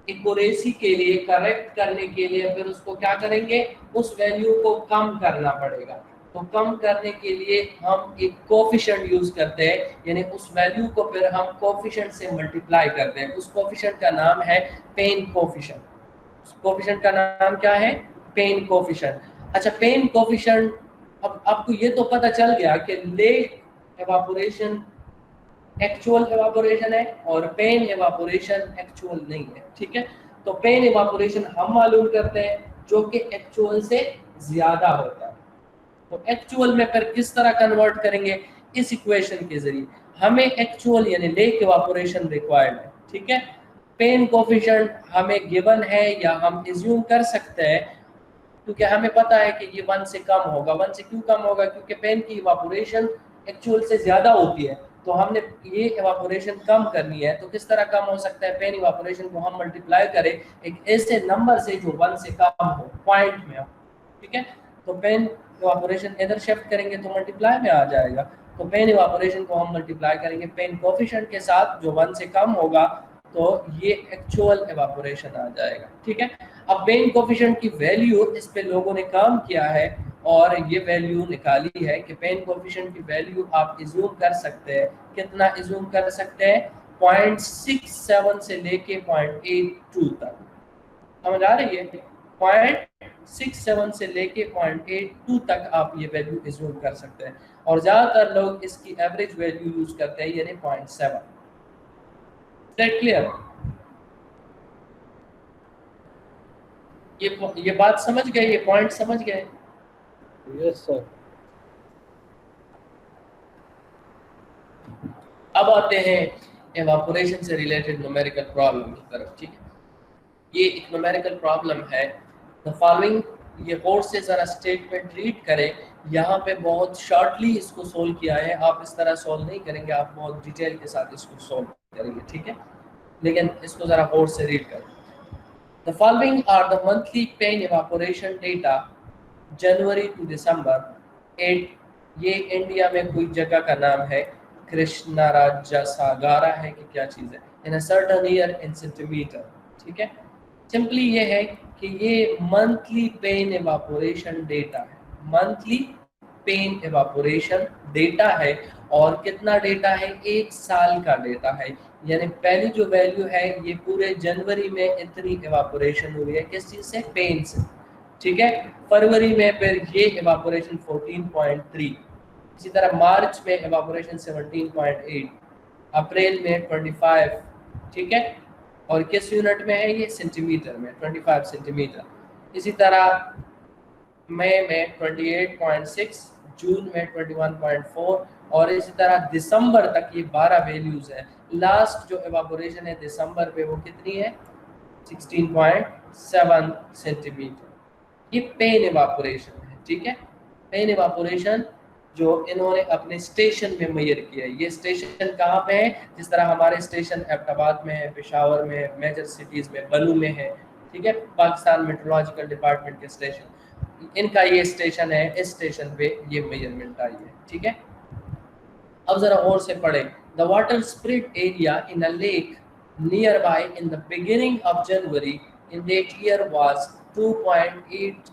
एक्यूरेसी के लिए, करेक्ट करने के लिए फिर उसको क्या करेंगे, उस वैल्यू को कम करना पड़ेगा। तो कम करने के लिए हम एक कोफिशिएंट यूज करते हैं, यानी उस वैल्यू को फिर हम कोफिशिएंट से मल्टीप्लाई करते हैं। उस कोफिशिएंट का नाम है पेन कोफिशिएंट। उस कोफिशिएंट का नाम क्या है, पेन कोफिशिएंट। अच्छा, पेन कोफिशिएंट, अब आपको ये तो पता चल गया कि लेट एवापोरेशन एक्चुअल एवापोरेशन है और पेन एवापोरेशन एक्चुअल नहीं है, ठीक है। तो पेन एवापोरेशन हम मालूम करते हैं जो कि एक्चुअल से ज्यादा होता है। तो एक्चुअल में फिर किस तरह कन्वर्ट करेंगे, इस इक्वेशन के जरिए। हमें एक्चुअल यानी लेट एवापोरेशन रिक्वायर्ड है, ठीक है। पेन कोफिशिएंट हमें गिवन है या हम एज्यूम कर सकते हैं, क्योंकि हमें पता है कि ये 1 से कम होगा। 1 से क्यों कम होगा, क्योंकि पेन की इवापोरेशन एक्चुअल से ज़्यादा होती है। तो हमने ये इवापोरेशन कम करनी है, तो किस तरह कम हो सकता है, पेन इवापोरेशन को हम मल्टीप्लाई करें एक ऐसे नंबर से जो 1 से कम हो, पॉइंट में हो, ठीक है। तो पेन इवापोरेशन इधर शिफ्ट करेंगे तो मल्टीप्लाई में आ जाएगा। तो पेन इवापोरेशन को हम मल्टीप्लाई करेंगे पेन कोफिशिएंट के साथ जो 1 से कम होगा, तो ये एक्चुअल इवापोरेशन आ जाएगा, ठीक है। अब पेन कोफिशिएंट की वैल्यू, इस पे लोगों ने काम किया है और ये वैल्यू निकाली है कि पेन कोफिशिएंट की वैल्यू आप इज्यूम कर सकते हैं। कितना इज्यूम कर सकते हैं, 0.67 से लेके 0.82 तक। समझ आ रही है? 0.67 से लेके 0.82 तक आप ये वैल्यू इज्यूम कर सकते हैं, और ज्यादातर लोग इसकी एवरेज वैल्यू यूज करते हैं, यानी 0.7। क्लियर? ये बात समझ गए, ये पॉइंट समझ गए? Yes sir. अब आते हैं एवापोरेशन से रिलेटेड न्यूमेरिकल प्रॉब्लम की तरफ, ठीक है। ये एक न्यूमेरिकल प्रॉब्लम है। द फॉलोइंग, ये गौर से जरा स्टेटमेंट रीड करें। यहाँ पे बहुत शॉर्टली इसको सोल्व किया है, आप इस तरह सोल्व नहीं करेंगे, आप बहुत डिटेल के साथ इसको सोल्व करेंगे, ठीक है। लेकिन इसको जरा गौर से रीड करें। The following are the monthly pain evaporation data January to December. ये इंडिया में कोई जगह का नाम है, कृष्णा राज्य सागारा है कि क्या चीज़ है, in a certain year in centimetre, ठीक है। सिंपली ये है कि ये मंथली पेन एवापोरेशन डेटा है, मंथली पेन एवापोरेशन डेटा है। और कितना डेटा है, 1 साल का डेटा है। यानी पहली जो वैल्यू है, ये पूरे जनवरी में इतनी एवापोरेशन हुई है, किस चीज़ से, पेन से, ठीक है। फरवरी में फिर ये एवापोरेशन 14.3, इसी तरह मार्च में एवापोरेशन 17.8, अप्रैल में 25, ठीक है। और किस यूनिट में है ये, सेंटीमीटर में, 25 सेंटीमीटर। इसी तरह मई में 28.6, जून में 21.4, और इसी तरह दिसंबर तक ये 12 वैल्यूज है। लास्ट जो एवापोरेशन है दिसंबर पे वो कितनी है, 16.7 सेंटीमीटर। ये पेन एवापोरेशन है, ठीक है। पेन एवापोरेशन जो इन्होंने अपने स्टेशन में मेजर किया है। ये स्टेशन कहाँ पे है, जिस तरह हमारे स्टेशन एबटाबाद में है, पेशावर में है, मेजर सिटीज़ में, बलू में है, ठीक है, पाकिस्तान मेट्रोलॉजिकल डिपार्टमेंट के स्टेशन, इनका ये स्टेशन है, इस स्टेशन पे ये मेजरमेंट आई है, ठीक है। अब जरा और से पढ़े। The water spread area in a lake near by in the beginning of January in that year was 2.8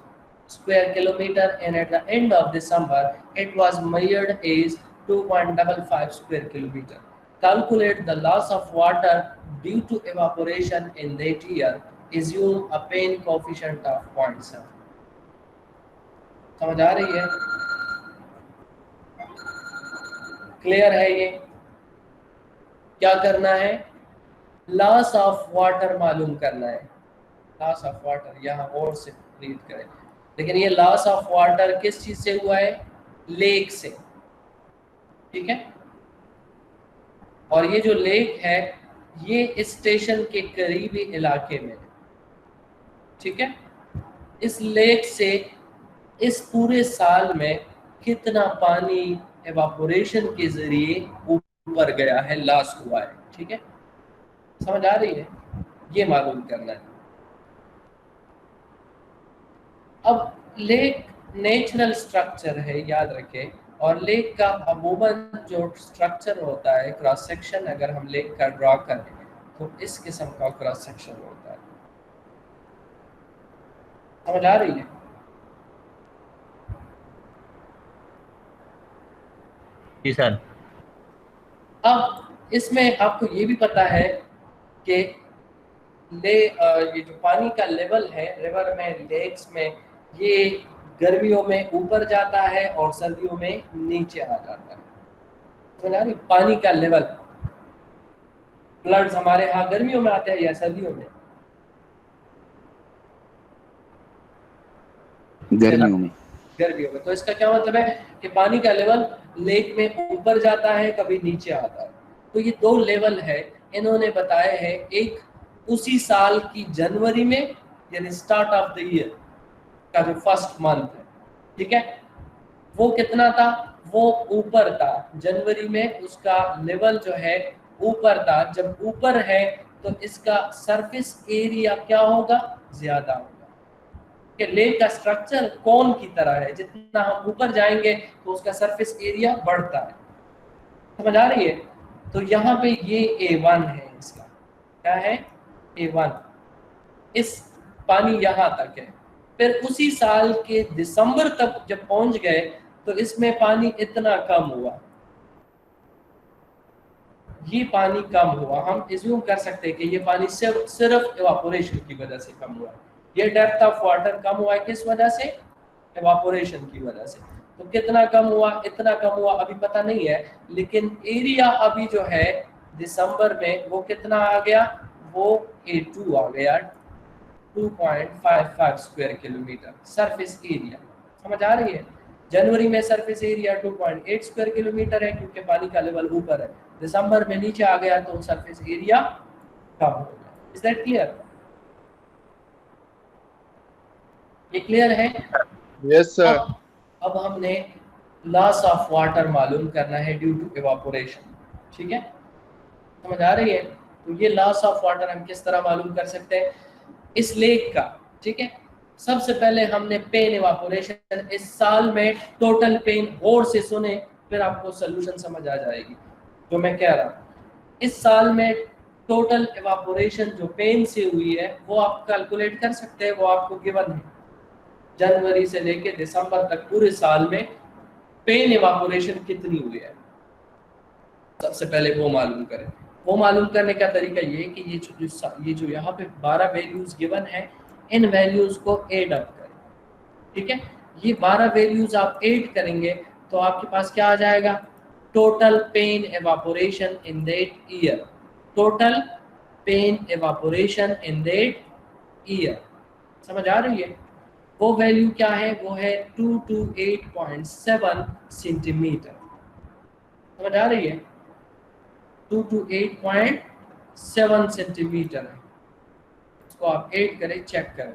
square kilometer, and at the end of December it was measured as 2.55 square kilometer. Calculate the loss of water due to evaporation in that year. Assume a pain coefficient of 0.7. समझ आ रही है? क्लियर है? ये क्या करना है, लॉस ऑफ वाटर मालूम करना है। लॉस ऑफ वाटर यहाँ और से रीड करें। लेकिन ये लॉस ऑफ वाटर किस चीज से हुआ है, लेक से, ठीक है। और ये जो लेक है ये इस स्टेशन के करीबी इलाके में, ठीक है। इस लेक से इस पूरे साल में कितना पानी एवापोरेशन के जरिए ऊपर गया है, लॉस हुआ है, ठीक है। समझ आ रही है? ये मालूम करना है। अब लेक नेचुरल स्ट्रक्चर है, याद रखें। और लेक का अमूमन जो स्ट्रक्चर होता है, क्रॉस सेक्शन अगर हम लेक का ड्रॉ करें तो इस किस्म का क्रॉस सेक्शन होता है। समझ आ रही है? जी सर। अब इसमें आपको ये भी पता है कि ये जो पानी का लेवल है रिवर में, लेक्स में, ये गर्मियों में ऊपर जाता है और सर्दियों में नीचे आ जाता है। समझ आ रही? पानी का लेवल, फ्लड्स हमारे यहाँ गर्मियों में आते हैं या सर्दियों में? गर्मियों में। गर्मियों में। तो इसका क्या मतलब है कि पानी का लेवल लेक में ऊपर जाता है, कभी नीचे आता है। तो ये दो लेवल है, इन्होंने बताए हैं। एक उसी साल की जनवरी में, यानी स्टार्ट ऑफ द ईयर का जो फर्स्ट मंथ है, ठीक है, वो कितना था? वो ऊपर था जनवरी में, उसका लेवल जो है ऊपर था। जब ऊपर है तो इसका सरफेस एरिया क्या होगा? ज्यादा होगा। कि लेक का स्ट्रक्चर कोन की तरह है, जितना हम ऊपर जाएंगे तो उसका सरफेस एरिया बढ़ता है। समझ आ रही है? तो यहाँ पे ये A1 है, इसका क्या है? A1। इस पानी यहाँ तक है। फिर उसी साल के दिसंबर तक जब पहुंच गए तो इसमें पानी इतना कम हुआ, ये पानी कम हुआ। हम इज्यूम कर सकते हैं कि ये पानी सिर्फ इवापोरेशन की वजह से कम हुआ। ये डेप्थ ऑफ वाटर कम हुआ है किस वजह से? इवापोरेशन की वजह से। तो कितना कम हुआ, इतना कम हुआ, अभी पता नहीं है, लेकिन एरिया अभी जो है दिसंबर में वो कितना आ गया? वो A2 आ गया, 2.55 स्क्वायर किलोमीटर सरफेस एरिया। समझ आ रही है? जनवरी में सरफेस एरिया 2.8 स्क्वायर किलोमीटर है क्योंकि पानी का लेवल ऊपर है। दिसंबर में नीचे आ गया तो सरफेस एरिया कम हो गया। Is that clear? ये क्लियर है? Yes sir. अब हमने लॉस ऑफ वाटर मालूम करना है ड्यू टू इवापोरेशन। ठीक है, समझ आ रही है? तो ये लॉस ऑफ वाटर हम किस तरह मालूम कर सकते हैं इस लेक का? ठीक है, सबसे पहले हमने पेन इवापोरेशन, इस साल में टोटल पेन, गौर से सुने फिर आपको सोल्यूशन समझ आ जाएगी जो मैं कह रहा हूँ। इस साल में टोटल इवापोरेशन जो पेन से हुई है वो आप कैलकुलेट कर सकते हैं, वो आपको गिवन है। जनवरी से लेके दिसंबर तक पूरे साल में पेन इवापोरेशन कितनी हुई है, सबसे पहले वो मालूम करें। वो मालूम करने का तरीका ये है कि ये जो यहाँ पे 12 वैल्यूज गिवन है, इन वैल्यूज को एड अप करें। ठीक है, ये 12 वैल्यूज आप ऐड करेंगे तो आपके पास क्या आ जाएगा? Total pan evaporation in that year. Total pan evaporation in that year. समझ आ रही है? वो वैल्यू क्या है? वो है 228.7 सेंटीमीटर। समझ आ रही है? 228.7 सेंटीमीटर है। इसको आप ऐड करें, चेक करें।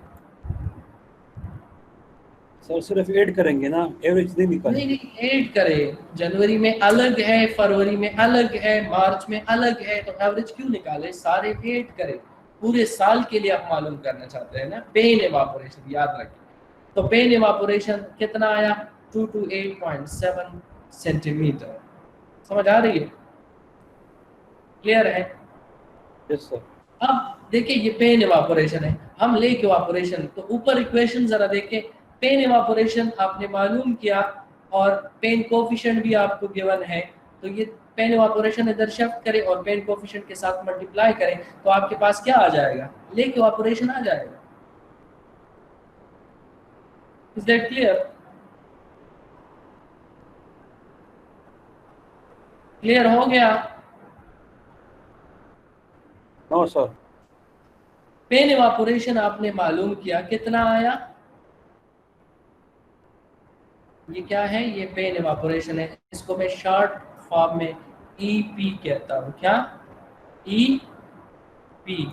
सर सिर्फ ऐड करेंगे ना, एवरेज नहीं निकालेंगे? नहीं, ऐड करें। जनवरी में अलग है, फरवरी में अलग है, मार्च में अलग है, तो एवरेज क्यों निकाले? सारे ऐड करें। पूरे साल के लिए आप मालूम करना चाहते हैं ना पेन इवापोरेशन, याद रखें। तो पेन इवापोरेशन कितना आया? 228.7 सेंटीमीटर। समझ आ रही है? क्लियर है? Yes sir. अब देखिए ये पेन इवापोरेशन है, हम लेक इवापोरेशन, तो ऊपर इक्वेशन जरा देखें। पेन इवापोरेशन आपने मालूम किया और पेन कोफिशिएंट भी आपको गिवन है, तो ये पेन इवापोरेशन इधर शिफ्ट करें और पेन कोफिशिएंट के साथ मल्टीप्लाई करें तो आपके पास क्या आ जाएगा? लेक इवापोरेशन आ जाएगा। Is that clear? क्लियर हो गया? No sir. पेन इवापोरेशन आपने मालूम किया, कितना आया? ये क्या है? ये पेन इवापोरेशन है। इसको मैं शॉर्ट फॉर्म में EP कहता हूँ। क्या? EP।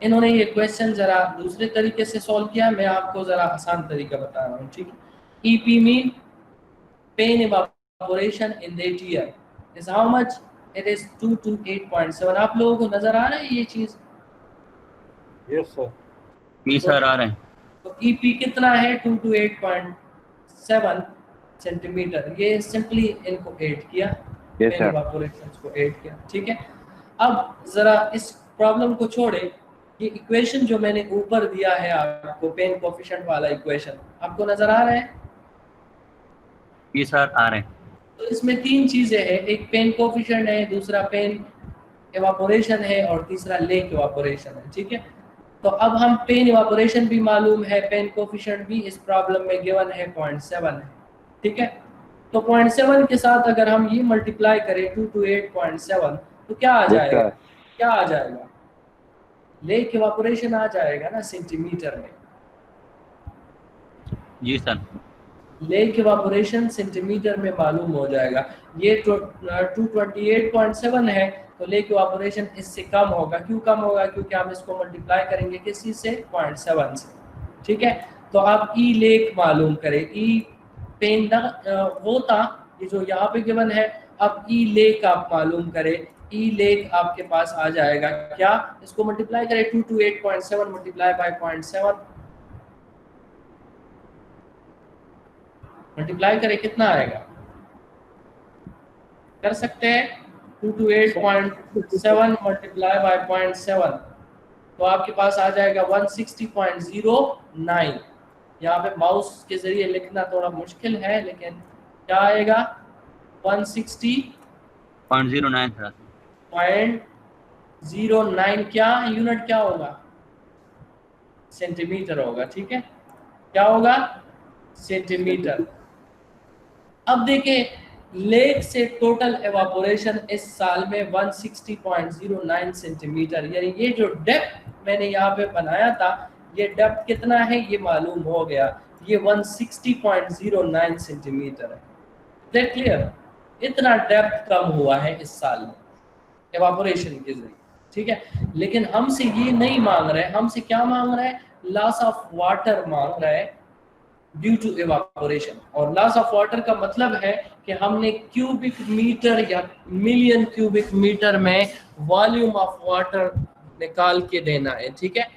इन्होंने ये क्वेश्चन जरा दूसरे तरीके से सॉल्व किया, मैं आपको जरा आसान तरीका बता रहा हूँ। ठीक है, EP mean pan evaporation in that year is how much? It is 228.7। आप लोगों को नजर आ रहा है ये चीज? Yes sir. जी सर, आ रहे हैं। तो ईपी कितना है 228.7 सेंटीमीटर। ये सिंपली इनको ऐड किया, Yes, sir. इवेपोरेशंस को ऐड किया, ठीक है। अब जरा इस प्रॉब्लम को छोड़े, ये इक्वेशन जो मैंने ऊपर दिया है आपको, पेन कोफिशिएंट वाला इक्वेशन आपको नजर आ रहा है? जी सर आ रहे हैं। तो इसमें तीन चीजें हैं, एक पेन कोफिशिएंट है, दूसरा पेन इवेपोरेशन है और तीसरा लेक इवेपोरेशन है, ठीक है। तो अब हम पेन इवेपोरेशन भी मालूम है, पेन कोफिशिएंट भी इस प्रॉब्लम में गिवन है 0.7 है, ठीक है। तो 0.7 के साथ अगर हम ये मल्टीप्लाई करें 228.7 तो क्या आ Yes, जाएगा? sir. क्या आ जाएगा? लेक इवेपोरेशन आ जाएगा ना सेंटीमीटर में। जी सर। लेक इवेपोरेशन सेंटीमीटर में मालूम हो जाएगा। ये 228.7 है तो लेक इवेपोरेशन इससे कम होगा। क्यों कम होगा? क्योंकि हम इसको मल्टीप्लाई करेंगे किसी से 0.7 से, ठीक है। तो आप ई लेक मालूम करें, ई पेन वो था ये जो यहाँ पे गिवन है, अब ई लेक आप मालूम करें। ई लेक आपके पास आ जाएगा क्या? इसको मल्टीप्लाई करें 228.7 मल्टीप्लाई बाय 0.7, मल्टीप्लाई करें कितना आएगा? कर सकते हैं 228.7 मल्टीप्लाई बाय 0.7 तो आपके पास आ जाएगा 160.09। यहाँ पे माउस के जरिए लिखना थोड़ा मुश्किल है, लेकिन क्या आएगा? 0.09 सर। 160.09 क्या यूनिट क्या होगा? सेंटीमीटर होगा, ठीक है। क्या होगा? सेंटीमीटर। अब देखिए लेक से टोटल एवापोरेशन इस साल में 160.09 सेंटीमीटर, यानी ये जो डेप्थ मैंने यहाँ पे बनाया था, ये डेप्थ कितना है ये मालूम हो गया, ये 160.09 सेंटीमीटर है। That clear? इतना डेप्थ कम हुआ है इस साल में एवापोरेशन के जरिए, ठीक है। लेकिन हमसे ये नहीं मांग रहे, हमसे क्या मांग रहे हैं? लॉस ऑफ वाटर मांग रहे हैं ड्यू टू एवापोरेशन। और लॉस ऑफ वाटर का मतलब है कि हमने क्यूबिक मीटर या मिलियन क्यूबिक मीटर में वॉल्यूम ऑफ वाटर निकाल के देना है, ठीक है,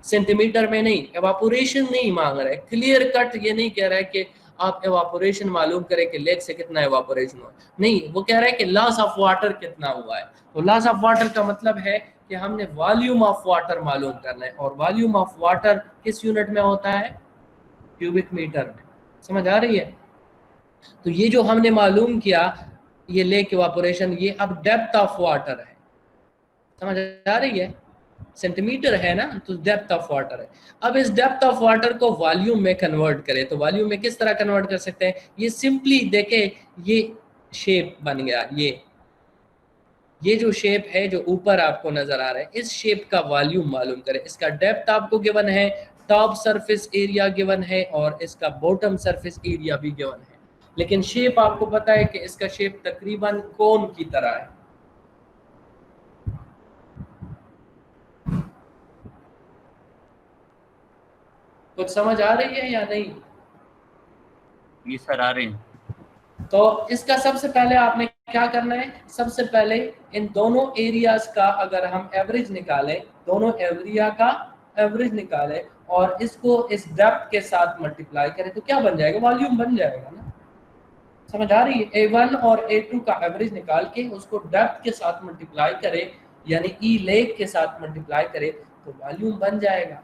सेंटीमीटर में नहीं। एवापोरेशन नहीं मांग रहा है, क्लियर कट ये नहीं कह रहा है कि आप एवापोरेशन मालूम करें कि लेक से कितना एवापोरेशन हुआ, नहीं, वो कह रहा है कि लॉस ऑफ वाटर कितना हुआ है। तो लॉस ऑफ वाटर का मतलब है कि हमने वॉल्यूम ऑफ वाटर मालूम करना है, और वॉल्यूम ऑफ वाटर किस यूनिट में होता है? क्यूबिक मीटर में। समझ आ रही है? तो ये जो हमने मालूम किया ये लेक इवेपोरेशन, ये अब डेप्थ ऑफ वाटर है। समझ आ रही है? सेंटीमीटर है ना, तो डेप्थ ऑफ वाटर है। अब इस डेप्थ ऑफ वाटर को वॉल्यूम में कन्वर्ट करें, तो वॉल्यूम में किस तरह कन्वर्ट कर सकते हैं? ये सिंपली देखें, ये शेप बन गया, ये जो शेप है जो ऊपर आपको नजर आ रहा है, इस शेप का वॉल्यूम मालूम करें। इसका डेप्थ आपको गिवन है, टॉप सरफेस एरिया गिवन है, और इसका बॉटम सरफेस एरिया भी गिवन है। लेकिन शेप आपको पता है कि इसका शेप तकरीबन कोन की तरह है। कुछ समझ आ रही है या नहीं? जी सर आ रहे हैं। तो इसका सबसे पहले आपने क्या करना है? सबसे पहले इन दोनों एरियाज का अगर हम एवरेज निकालें, दोनों एरिया का एवरेज निकालें और इसको इस डेप्थ के साथ मल्टीप्लाई करें तो क्या बन जाएगा? वॉल्यूम बन जाएगा ना। समझ आ रही है? A1 और A2 का एवरेज निकाल के उसको डेप्थ के साथ मल्टीप्लाई करें, यानी ई लेक के साथ मल्टीप्लाई करें तो वॉल्यूम बन जाएगा।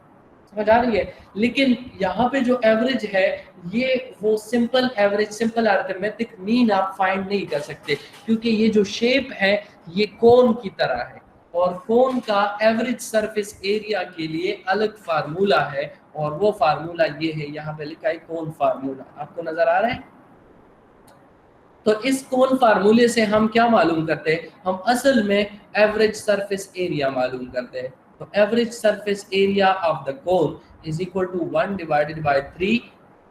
समझ आ रही है? लेकिन यहाँ पे जो एवरेज है ये वो simple average, simple arithmetic mean आप फाइंड नहीं कर सकते, क्योंकि ये जो शेप है ये कोन की तरह है, और कोन का एवरेज सरफेस एरिया के लिए अलग फार्मूला है, और वो फार्मूला ये है, यहाँ पे लिखा है कोन फार्मूला, आपको नजर आ रहा है? तो इस कोन फार्मूले से हम क्या मालूम करते हैं? हम असल में एवरेज सरफेस एरिया मालूम करते हैं। तो average surface area of the cone is equal to 1 divided by 3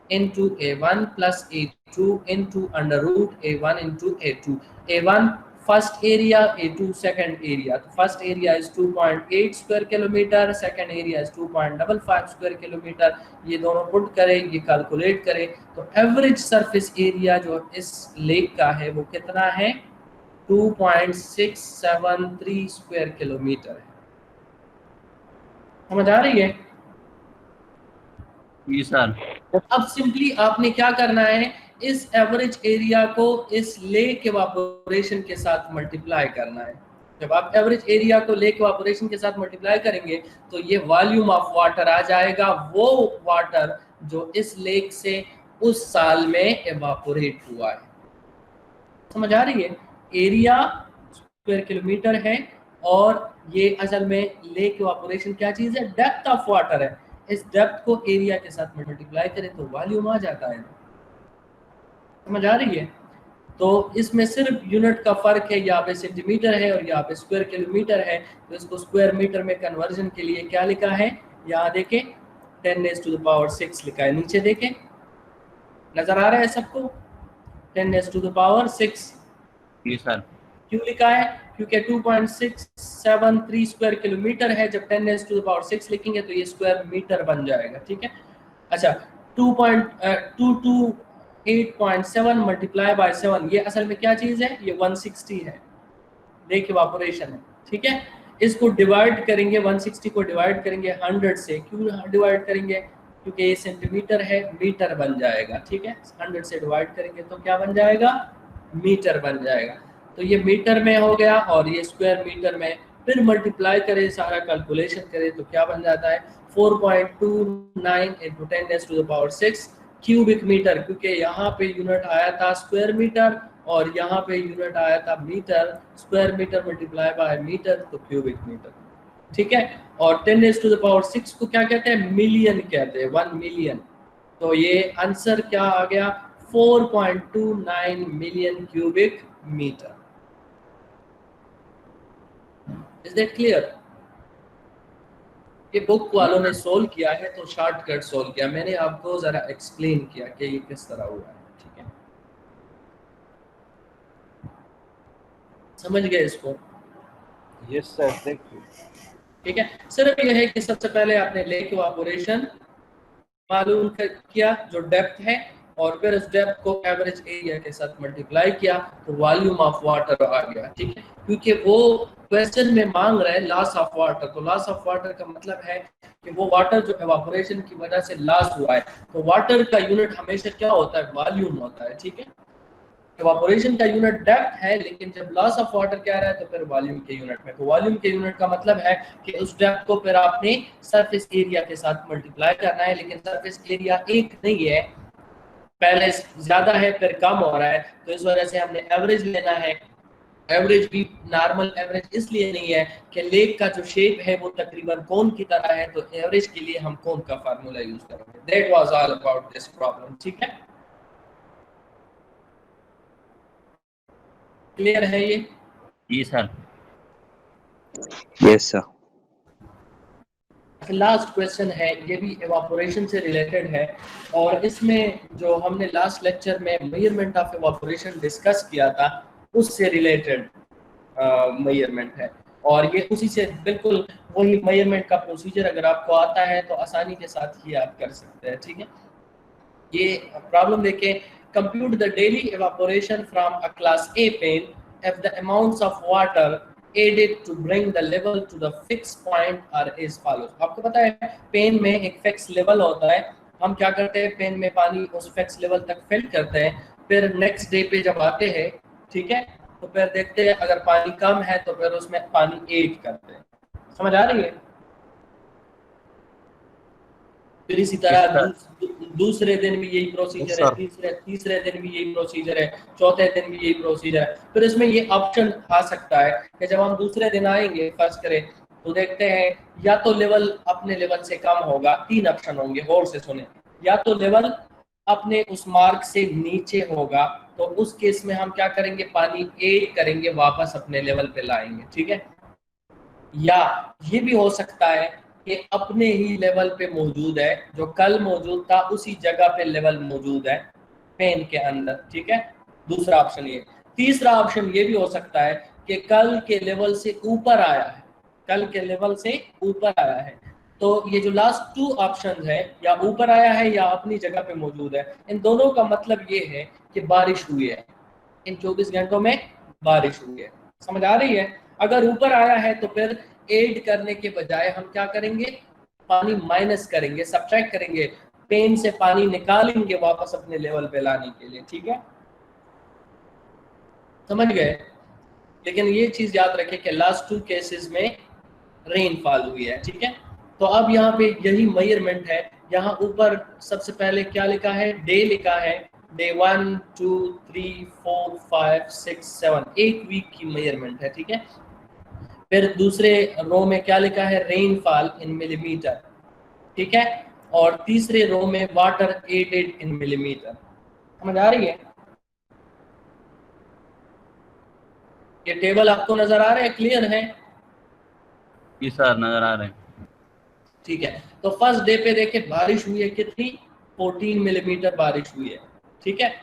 into A1 plus A2 into under root A1 into A2. A1 first area, A2 second area. तो first area is 2.8 square kilometer, second area is 2.55 square kilometer. ये दोनों पुट करें, ये कैलकुलेट करें तो एवरेज सरफेस एरिया जो इस लेक का है वो कितना है? 2.673 स्क्वायर किलोमीटर है। समझ आ रही है? जी सर। अब सिंपली आपने क्या करना है, इस एवरेज एरिया को इस लेक इवापोरेशन के साथ मल्टीप्लाई करना है। जब आप एवरेज एरिया को लेक इवापोरेशन के साथ मल्टीप्लाई करेंगे तो ये वॉल्यूम ऑफ वाटर आ जाएगा, वो वाटर जो इस लेक से उस साल में इवापोरेट हुआ है। समझ आ रही है? एरिया स्क्वायर किलोमीटर है और ये असल में लेक इवापोरेशन क्या चीज है, डेप्थ ऑफ वाटर है। इस डेप्थ को एरिया के साथ मल्टीप्लाई करें तो वॉल्यूम आ जाता है। समझ आ रही है? तो इसमें सिर्फ यूनिट का फर्क है, यहाँ पे सेंटीमीटर है और यहाँ पे स्क्वायर किलोमीटर है, तो इसको स्क्वायर मीटर में कन्वर्जन के लिए क्या लिखा है, यहाँ देखें 10⁻⁶ लिखा है, नीचे देखें, नजर आ रहा है सबको 10⁻⁶ जी सर। क्यों लिखा है, क्योंकि 2.673 स्क्वायर किलोमीटर है, जब 10⁻⁶ लिखेंगे तो ये स्क्वायर मीटर बन जाएगा। ठीक है, अच्छा 2.228.7 मल्टीप्लाई बाय 7, ये असल में क्या चीज है, ये 160 है, लेक इवापोरेशन है। ठीक है, इसको डिवाइड करेंगे, 160 को डिवाइड करेंगे 100 से, क्यों डिवाइड करेंगे, क्योंकि ये सेंटीमीटर है, मीटर बन जाएगा। ठीक है, 100 से डिवाइड करेंगे तो क्या बन जाएगा, मीटर बन जाएगा। तो ये मीटर में हो गया और ये स्क्वायर मीटर में, फिर मल्टीप्लाई करें, सारा कैलकुलेशन करें तो क्या बन जाता है 4.29 × 10⁻⁶ क्यूबिक मीटर, क्योंकि यहाँ पे यूनिट आया था स्क्वायर मीटर और यहाँ पे यूनिट आया था metre, square metre multiply by metre तो क्यूबिक मीटर। ठीक है, और 10⁻⁶ को क्या कहते हैं, मिलियन कहते हैं, 1 मिलियन। तो ये आंसर क्या आ गया, 4.29 million cubic metre. Is that clear? ये बुक वालों ने सोल्व किया है तो शॉर्टकट सोल्व किया, मैंने आपको जरा एक्सप्लेन किया कि ये किस तरह हुआ है। ठीक है, समझ गए इसको? Yes sir, thank you. ठीक है, सिर्फ ये है कि सबसे पहले आपने लेक इवापोरेशन मालूम किया जो डेप्थ है, और फिर उस डेप्थ को एवरेज एरिया के साथ मल्टीप्लाई किया तो वॉल्यूम ऑफ वाटर आ गया। ठीक है, क्योंकि वो क्वेश्चन में मांग रहा है लॉस ऑफ वाटर, तो लॉस ऑफ वाटर का मतलब है कि वो वाटर जो इवापोरेशन की वजह से लॉस हुआ है, तो वाटर का यूनिट हमेशा क्या होता है, वॉल्यूम होता है। ठीक है, इवापोरेशन का यूनिट डेप्थ है, लेकिन जब लॉस ऑफ वाटर क्या रहा है तो फिर वॉल्यूम के यूनिट में, तो वॉल्यूम के यूनिट का मतलब है कि उस डेप्थ को फिर आपने सरफेस एरिया के साथ मल्टीप्लाई करना है, लेकिन सरफेस एरिया एक नहीं है, पहले ज्यादा है फिर कम हो रहा है, तो इस वजह से हमने एवरेज लेना है। एवरेज भी नॉर्मल एवरेज इसलिए नहीं है कि लेक का जो शेप है वो तकरीबन कोन की तरह है, तो एवरेज के लिए हम कोन का फार्मूला यूज करेंगे। That was all about this problem. ठीक है, क्लियर है ये? जी sir. Yes sir. Last question है, ये भी इवापोरेशन से रिलेटेड है, और इसमें जो हमने लास्ट लेक्चर में मेजरमेंट ऑफ इवापोरेशन डिस्कस किया था उससे रिलेटेड मेजरमेंट है, और ये उसी से बिल्कुल वही मेजरमेंट का प्रोसीजर अगर आपको आता है तो आसानी के साथ ही आप कर सकते हैं। ठीक है, ये प्रॉब्लम देखें, compute the daily evaporation from a class A pan if the amounts of water added to bring the level to the fixed point are as follows। आपको पता है पेन में एक फिक्स लेवल होता है, हम क्या करते हैं पेन में पानी उस फिक्स लेवल तक फिल करते हैं, फिर नेक्स्ट डे पे जब आते हैं, ठीक है, तो फिर देखते हैं अगर पानी कम है तो फिर उसमें पानी ऐड करते हैं। समझ आ रही है? फिर इसी तरह दूसरे दिन भी यही प्रोसीजर है, तीसरे दिन भी यही प्रोसीजर है, चौथे दिन भी यही प्रोसीजर है। फिर इसमें ये ऑप्शन आ सकता है कि जब हम दूसरे दिन आएंगे फर्स्ट करें तो देखते हैं या तो लेवल अपने लेवल से कम होगा, 3 ऑप्शन होंगे, गौर से सुने, या तो लेवल अपने उस मार्क से नीचे होगा, तो उस केस में हम क्या करेंगे, पानी ऐड करेंगे, वापस अपने लेवल पे लाएंगे। ठीक है, या ये भी हो सकता है कि अपने ही लेवल पे मौजूद है, जो कल मौजूद था उसी जगह पे लेवल मौजूद है पेन के अंदर। ठीक है, दूसरा ऑप्शन ये। तीसरा ऑप्शन ये भी हो सकता है कि कल के लेवल से ऊपर आया है, कल के लेवल से ऊपर आया है। तो ये जो लास्ट 2 ऑप्शन है, या ऊपर आया है या अपनी जगह पे मौजूद है, इन दोनों का मतलब ये है कि बारिश हुई है, इन 24 घंटों में बारिश हुई है। समझ आ रही है? अगर ऊपर आया है तो फिर ऐड करने के बजाय हम क्या करेंगे, पानी माइनस करेंगे, सब्ट्रैक्ट करेंगे, पेन से पानी निकालेंगे वापस अपने लेवल पे लाने के लिए, ठीक है, समझ गए। लेकिन ये चीज याद रखें कि लास्ट 2 केसेस में रेनफॉल हुई है, ठीक है। तो अब यहाँ पे यही मेजरमेंट है। यहाँ ऊपर सबसे पहले क्या लिखा है, डे लिखा है, डे 1 2 3 4 5 6 7, एक वीक की मेजरमेंट है, ठीक है। फिर दूसरे रो में क्या लिखा है, रेनफॉल इन मिलीमीटर, ठीक है। और तीसरे रो में वाटर एडेड इन मिलीमीटर। समझ आ रही है? ये टेबल आपको नजर आ रहा है, क्लियर है? जी सर, नजर आ रहे हैं। ठीक है। तो फर्स्ट डे पे देखे बारिश हुई है कितनी, 14 मिलीमीटर बारिश हुई है, ठीक है।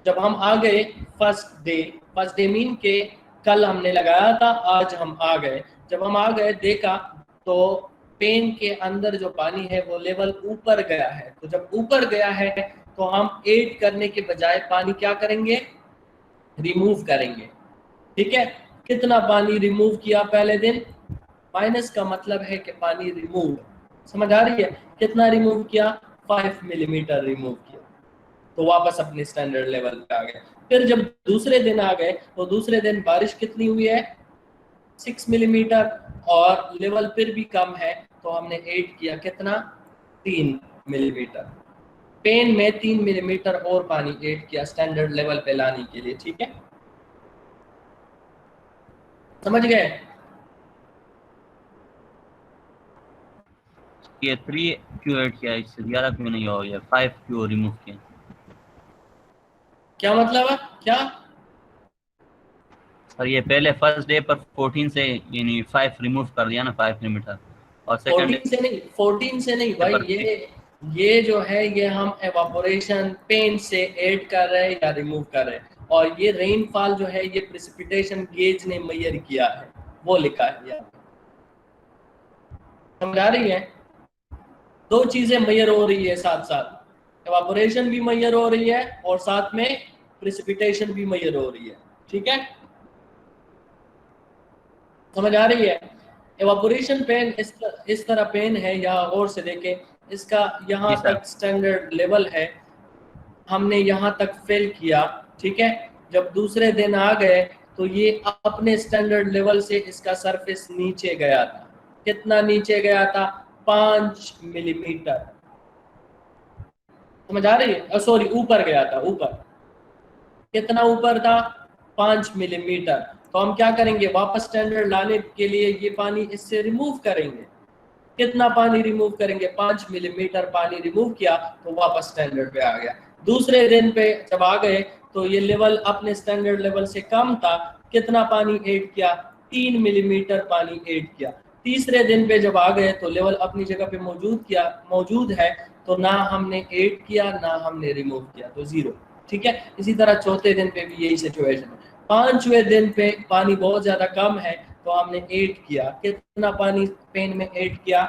जब हम आ गए फर्स्ट डे मीन के कल हमने लगाया था, आज हम आ गए। जब हम आ गए देखा तो पेन के अंदर जो पानी है वो लेवल ऊपर गया है। तो जब ऊपर गया है तो हम ऐड करने के बजाय पानी क्या करेंगे, रिमूव करेंगे, ठीक है। कितना पानी रिमूव किया पहले दिन, माइनस का मतलब है कि पानी रिमूव, समझ आ रही है? कितना रिमूव किया, 5 मिलीमीटर रिमूव किया, तो वापस अपने स्टैंडर्ड लेवल पे आ गए। फिर जब दूसरे दिन आ गए तो दूसरे दिन बारिश कितनी हुई है, 6 मिलीमीटर, और लेवल फिर भी कम है तो हमने ऐड किया कितना, 3 मिलीमीटर। पेन में 3 मिलीमीटर और पानी ऐड किया स्टैंडर्ड लेवल पे लाने के लिए, ठीक है, समझ गए? ये 3 क्यों ऐड किया, इससे ज्यादा क्यों नहीं हो, या 5 क्यों रिमूव किया? क्या मतलब है, क्या? सर ये पहले फर्स्ट डे पर 14 से यानी 5 रिमूव कर दिया ना, 5 मिलीमीटर, और सेकंड 14 से नहीं भाई, पर ये जो है ये हम एवापोरेशन पेन से ऐड कर रहे हैं या रिमूव कर रहे हैं, और ये रेनफॉल जो है ये प्रेसिपिटेशन गेज ने मेजर किया है, वो लिखा है यहाँ, समझ आ रही है? दो चीजें मेजर हो रही है साथ साथ, एवापोरेशन भी मेजर हो रही है और साथ में प्रेसिपिटेशन भी मेजर हो रही है, ठीक है, समझ आ रही है? एवापोरेशन पेन इस तरह पेन है, या और से देखें, इसका यहाँ जी सर। तक स्टैंडर्ड लेवल है, हमने यहाँ तक फिल किया, ठीक है। जब दूसरे दिन आ गए तो ये अपने स्टैंडर्ड लेवल से इसका सरफेस नीचे गया था। कितना नीचे गया था, 5 मिलीमीटर, समझ आ रही है? सॉरी, ऊपर गया था, ऊपर। कितना ऊपर था, 5 मिलीमीटर। तो हम क्या करेंगे, वापस स्टैंडर्ड लाने के लिए ये पानी इससे रिमूव करेंगे। कितना पानी रिमूव करेंगे, 5 मिलीमीटर पानी रिमूव किया तो वापस स्टैंडर्ड पे आ गया। दूसरे दिन पे जब आ गए तो ये लेवल अपने स्टैंडर्ड लेवल से कम था, कितना पानी ऐड किया, 3 मिलीमीटर पानी ऐड किया। तीसरे दिन पे जब आ गए तो लेवल अपनी जगह पे मौजूद है, तो ना हमने ऐड किया ना हमने रिमूव किया, तो 0, ठीक है। इसी तरह चौथे दिन पे भी यही सिचुएशन है। 5वें दिन पे पानी बहुत ज्यादा कम है तो हमने ऐड किया, कितना पानी पेन में ऐड किया,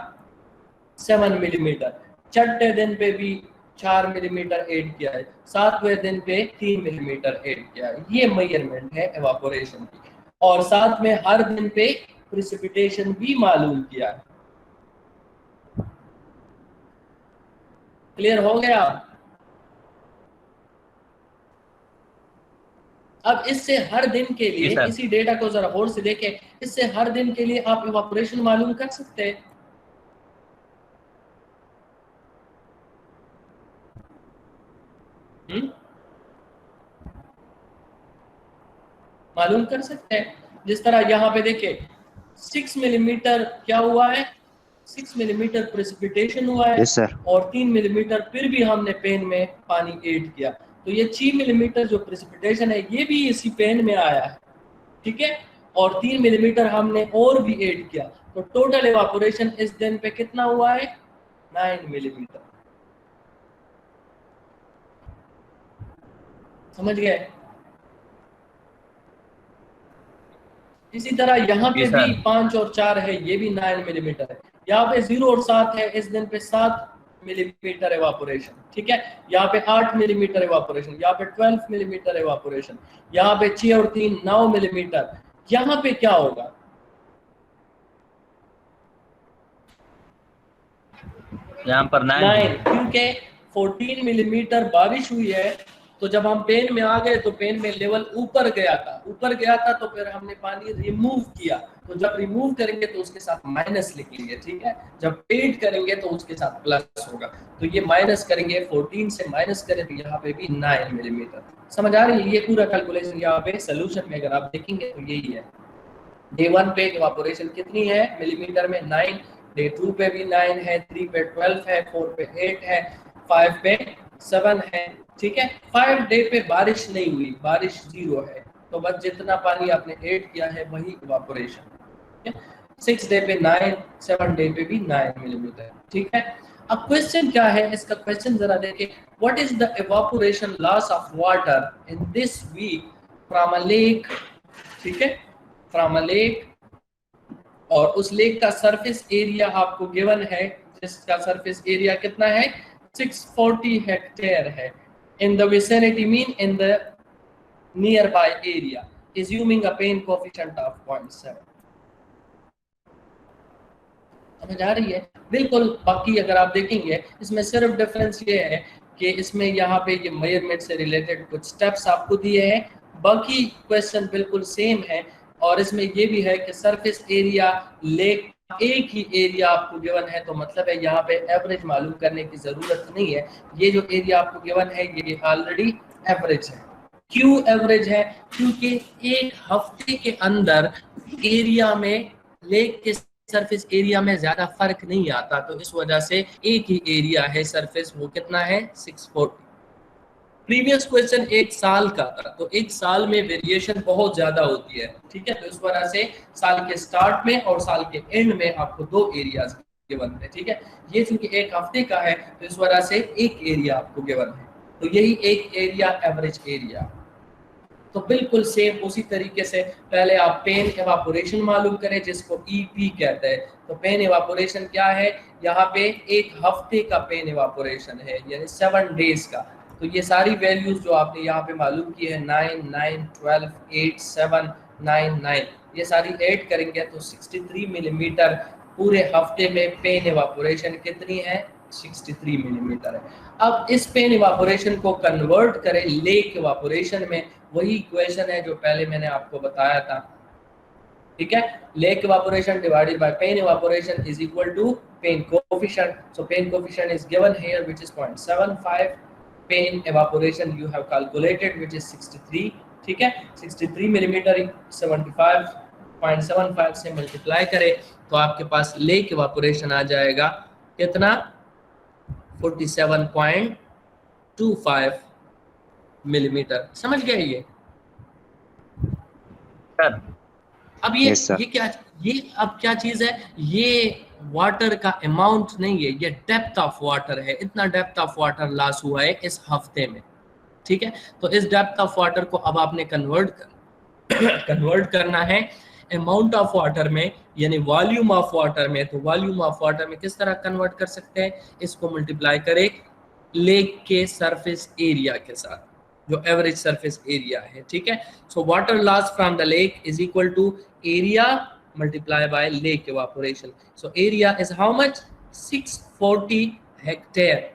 7 मिलीमीटर। छठे दिन पे भी 4 मिलीमीटर ऐड किया है, 7वें दिन पे 3 मिलीमीटर ऐड किया है। ये मेजरमेंट है एवापोरेशन की, और साथ में हर दिन पे प्रेसिपिटेशन भी मालूम किया है। क्लियर हो गया? अब इससे हर दिन के लिए इसी डेटा को जरा और से देखें, इससे हर दिन के लिए आप इवापोरेशन मालूम कर सकते हैं। मालूम कर सकते हैं। जिस तरह यहाँ पे देखें, 6 मिलीमीटर क्या हुआ है, 6 मिलीमीटर प्रेसिपिटेशन हुआ है, Yes, sir. और 3 मिलीमीटर फिर भी हमने पेन में पानी ऐड किया, तो ये 6 मिलीमीटर जो प्रेसिपिटेशन है ये भी इसी पेन में आया है, ठीक है। और 3 मिलीमीटर हमने और भी ऐड किया, तो टोटल इवापोरेशन इस दिन पे कितना हुआ है, 9 मिलीमीटर। समझ गए? इसी तरह यहाँ पे भी 5 और 4 है, ये भी 9 मिलीमीटर है। यहाँ पे 0 और 7 है, इस दिन पे 7 मिलीमीटर एवापोरेशन, ठीक है। यहाँ पे 8 मिलीमीटर एवापोरेशन, यहाँ पे 12 मिलीमीटर एवापोरेशन, यहाँ पे 6 और 3 9 मिलीमीटर। यहाँ पे क्या होगा, यहाँ पर 9, क्योंकि 14 मिलीमीटर बारिश हुई है, तो जब हम पेन में आ गए तो पेन में लेवल ऊपर गया था, तो फिर हमने पानी रिमूव किया, तो जब रिमूव करेंगे तो उसके साथ माइनस लिख लेंगे, ठीक है। जब ऐड करेंगे तो उसके साथ प्लस होगा, तो ये माइनस करेंगे, 14 से माइनस करें तो यहाँ पे भी 9 मिलीमीटर। समझ आ रही है? ये पूरा कैलकुलेशन यहाँ पे सोल्यूशन में अगर आप देखेंगे तो यही है। डे 1 पे इवापोरेशन कितनी है मिलीमीटर में? 9। डे 2 पे भी 9 है, 3 पे 12 है, 4 पे 8 है, 5 पे 7 है, ठीक है। 5 डे पे बारिश नहीं हुई, बारिश 0 है, तो बस जितना पानी आपने ऐड किया है वही इवापोरेशन, ठीक है। 6 डे पे 9, 7 डे पे भी 9 मिलीमीटर, ठीक है। अब क्वेश्चन क्या है इसका? क्वेश्चन जरा देखिए, what is the evaporation loss of water in this week from a lake, ठीक है, फ्रॉम अ लेक, और उस लेक का सरफेस एरिया आपको गिवन है, जिसका सरफेस एरिया कितना है? 640 हेक्टेयर है। In the vicinity mean in the near by area, assuming a pain coefficient of 0.7। समझ आ रही है? बिल्कुल। बाकी अगर आप देखेंगे इसमें सिर्फ डिफरेंस ये है कि इसमें यहाँ पे ये मेजरमेंट से रिलेटेड कुछ स्टेप्स आपको दिए हैं, बाकी क्वेश्चन बिल्कुल सेम है। और इसमें ये भी है कि सरफेस एरिया लेक एक ही एरिया आपको गिवन है, तो मतलब है यहाँ पे एवरेज मालूम करने की जरूरत नहीं है। ये जो एरिया आपको गिवन है ये ऑलरेडी एवरेज है। क्यों एवरेज है? क्योंकि एक हफ्ते के अंदर एरिया में लेक के सरफेस एरिया में ज्यादा फर्क नहीं आता, तो इस वजह से एक ही एरिया है सरफेस, वो कितना है? 640। प्रीवियस क्वेश्चन एक साल का था, तो एक साल में वेरिएशन बहुत ज्यादा होती है, ठीक है। तो इस वजह से साल के स्टार्ट में और साल के एंड में आपको 2 एरियाज गिवन है, ठीक है। ये चूंकि एक हफ्ते का है तो इस वजह से एक एरिया आपको गिवन है, तो यही एक एरिया एवरेज एरिया। तो बिल्कुल सेम उसी तरीके से पहले आप पेन एवापोरेशन मालूम करें, जिसको ईपी कहते हैं। तो पेन एवापोरेशन क्या है? यहाँ पे एक हफ्ते का पेन एवापोरेशन है, यानी 7 डेज का। तो ये सारी वैल्यूज जो आपने यहाँ पे मालूम की है 9, 9, 12, 8, 7, 9, 9, ये सारी ऐड करेंगे तो 63 मिलीमीटर पूरे हफ्ते में पेन एवापोरेशन कितनी है? 63 मिलीमीटर है। अब इस पेन इवापोरेशन को कन्वर्ट करें लेक इवापोरेशन में, वही इक्वेशन है जो पहले मैंने आपको बताया था, ठीक है। Lake evaporation divided by pan evaporation is equal to pan coefficient. So pan coefficient is given here which is 0.75। Pan evaporation you have calculated which is 63, ठीक है। 63 मिलीमीटर 75.75 से मल्टीप्लाई करें तो आपके पास लेक इवापोरेशन आ जाएगा कितना? 47.25 मिलीमीटर। समझ गए ये? सर अब ये Yes, sir. ये अब क्या चीज है? ये वाटर का अमाउंट नहीं है, ये डेप्थ ऑफ वाटर है। इतना डेप्थ ऑफ वाटर लॉस हुआ है इस हफ्ते में, ठीक है। तो इस डेप्थ ऑफ वाटर को अब आपने कन्वर्ट करना है अमाउंट ऑफ वाटर में, यानी वॉल्यूम ऑफ वाटर में। तो वॉल्यूम ऑफ वाटर में किस तरह कन्वर्ट कर सकते हैं? इसको मल्टीप्लाई करें लेक के सरफेस एरिया के साथ, जो एवरेज सरफेस एरिया है, ठीक है। So water loss from the lake is equal to area multiply by lake evaporation. So area is how much? 640 hectare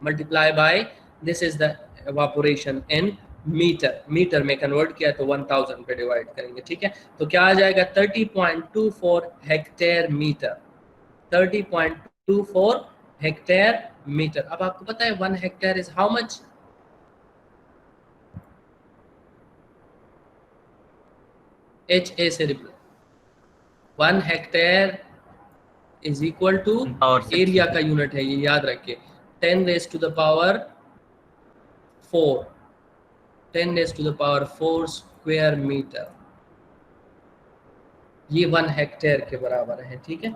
multiply by this is the evaporation in metre. Metre में कन्वर्ट किया तो 1000 पे डिवाइड करेंगे, ठीक है। तो क्या आ जाएगा? 30.24 हेक्टेयर मीटर। 30.24 hectare metre. अब आपको पता है 1 hectare is how much? HA से replace. 1 hectare is equal to area का यूनिट है, ये याद रखिए, 10 raised to the power 4, 10 raised to the power 4 square metre. ये 1 हेक्टेयर के बराबर है, ठीक है।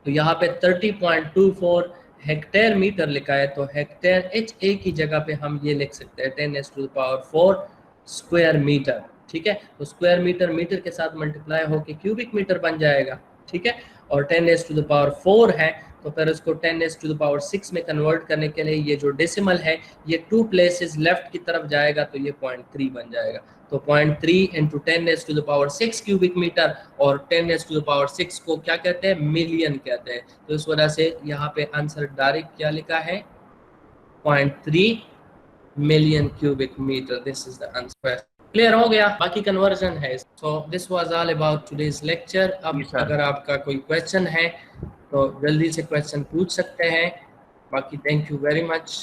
तो यहाँ पे 30.24 हेक्टेयर मीटर लिखा है, तो हेक्टेयर HA की जगह पे हम ये लिख सकते हैं 10 raised to the power 4 square metre, ठीक है। तो स्क्वायर मीटर मीटर के साथ मल्टीप्लाई होके क्यूबिक मीटर बन जाएगा, ठीक है। और 10 raised to the power 4 है तो फिर उसको 10⁻⁶ में कन्वर्ट करने के लिए ये जो डेसिमल है ये 2 प्लेसेस लेफ्ट की तरफ जाएगा तो ये 0.3 बन जाएगा। तो 0.3 इंटू 10⁻⁶ क्यूबिक मीटर, और 10⁻⁶ को क्या कहते हैं, मिलियन कहते हैं। तो इस वजह से यहाँ पे आंसर डायरेक्ट क्या लिखा है, 0.3 million cubic metre. This is the answer. Clear हो गया, बाकी कन्वर्जन है। So this was all about today's lecture. अब Yes, sir. अगर आपका कोई क्वेश्चन है तो जल्दी से क्वेश्चन पूछ सकते हैं। बाकी थैंक यू वेरी मच।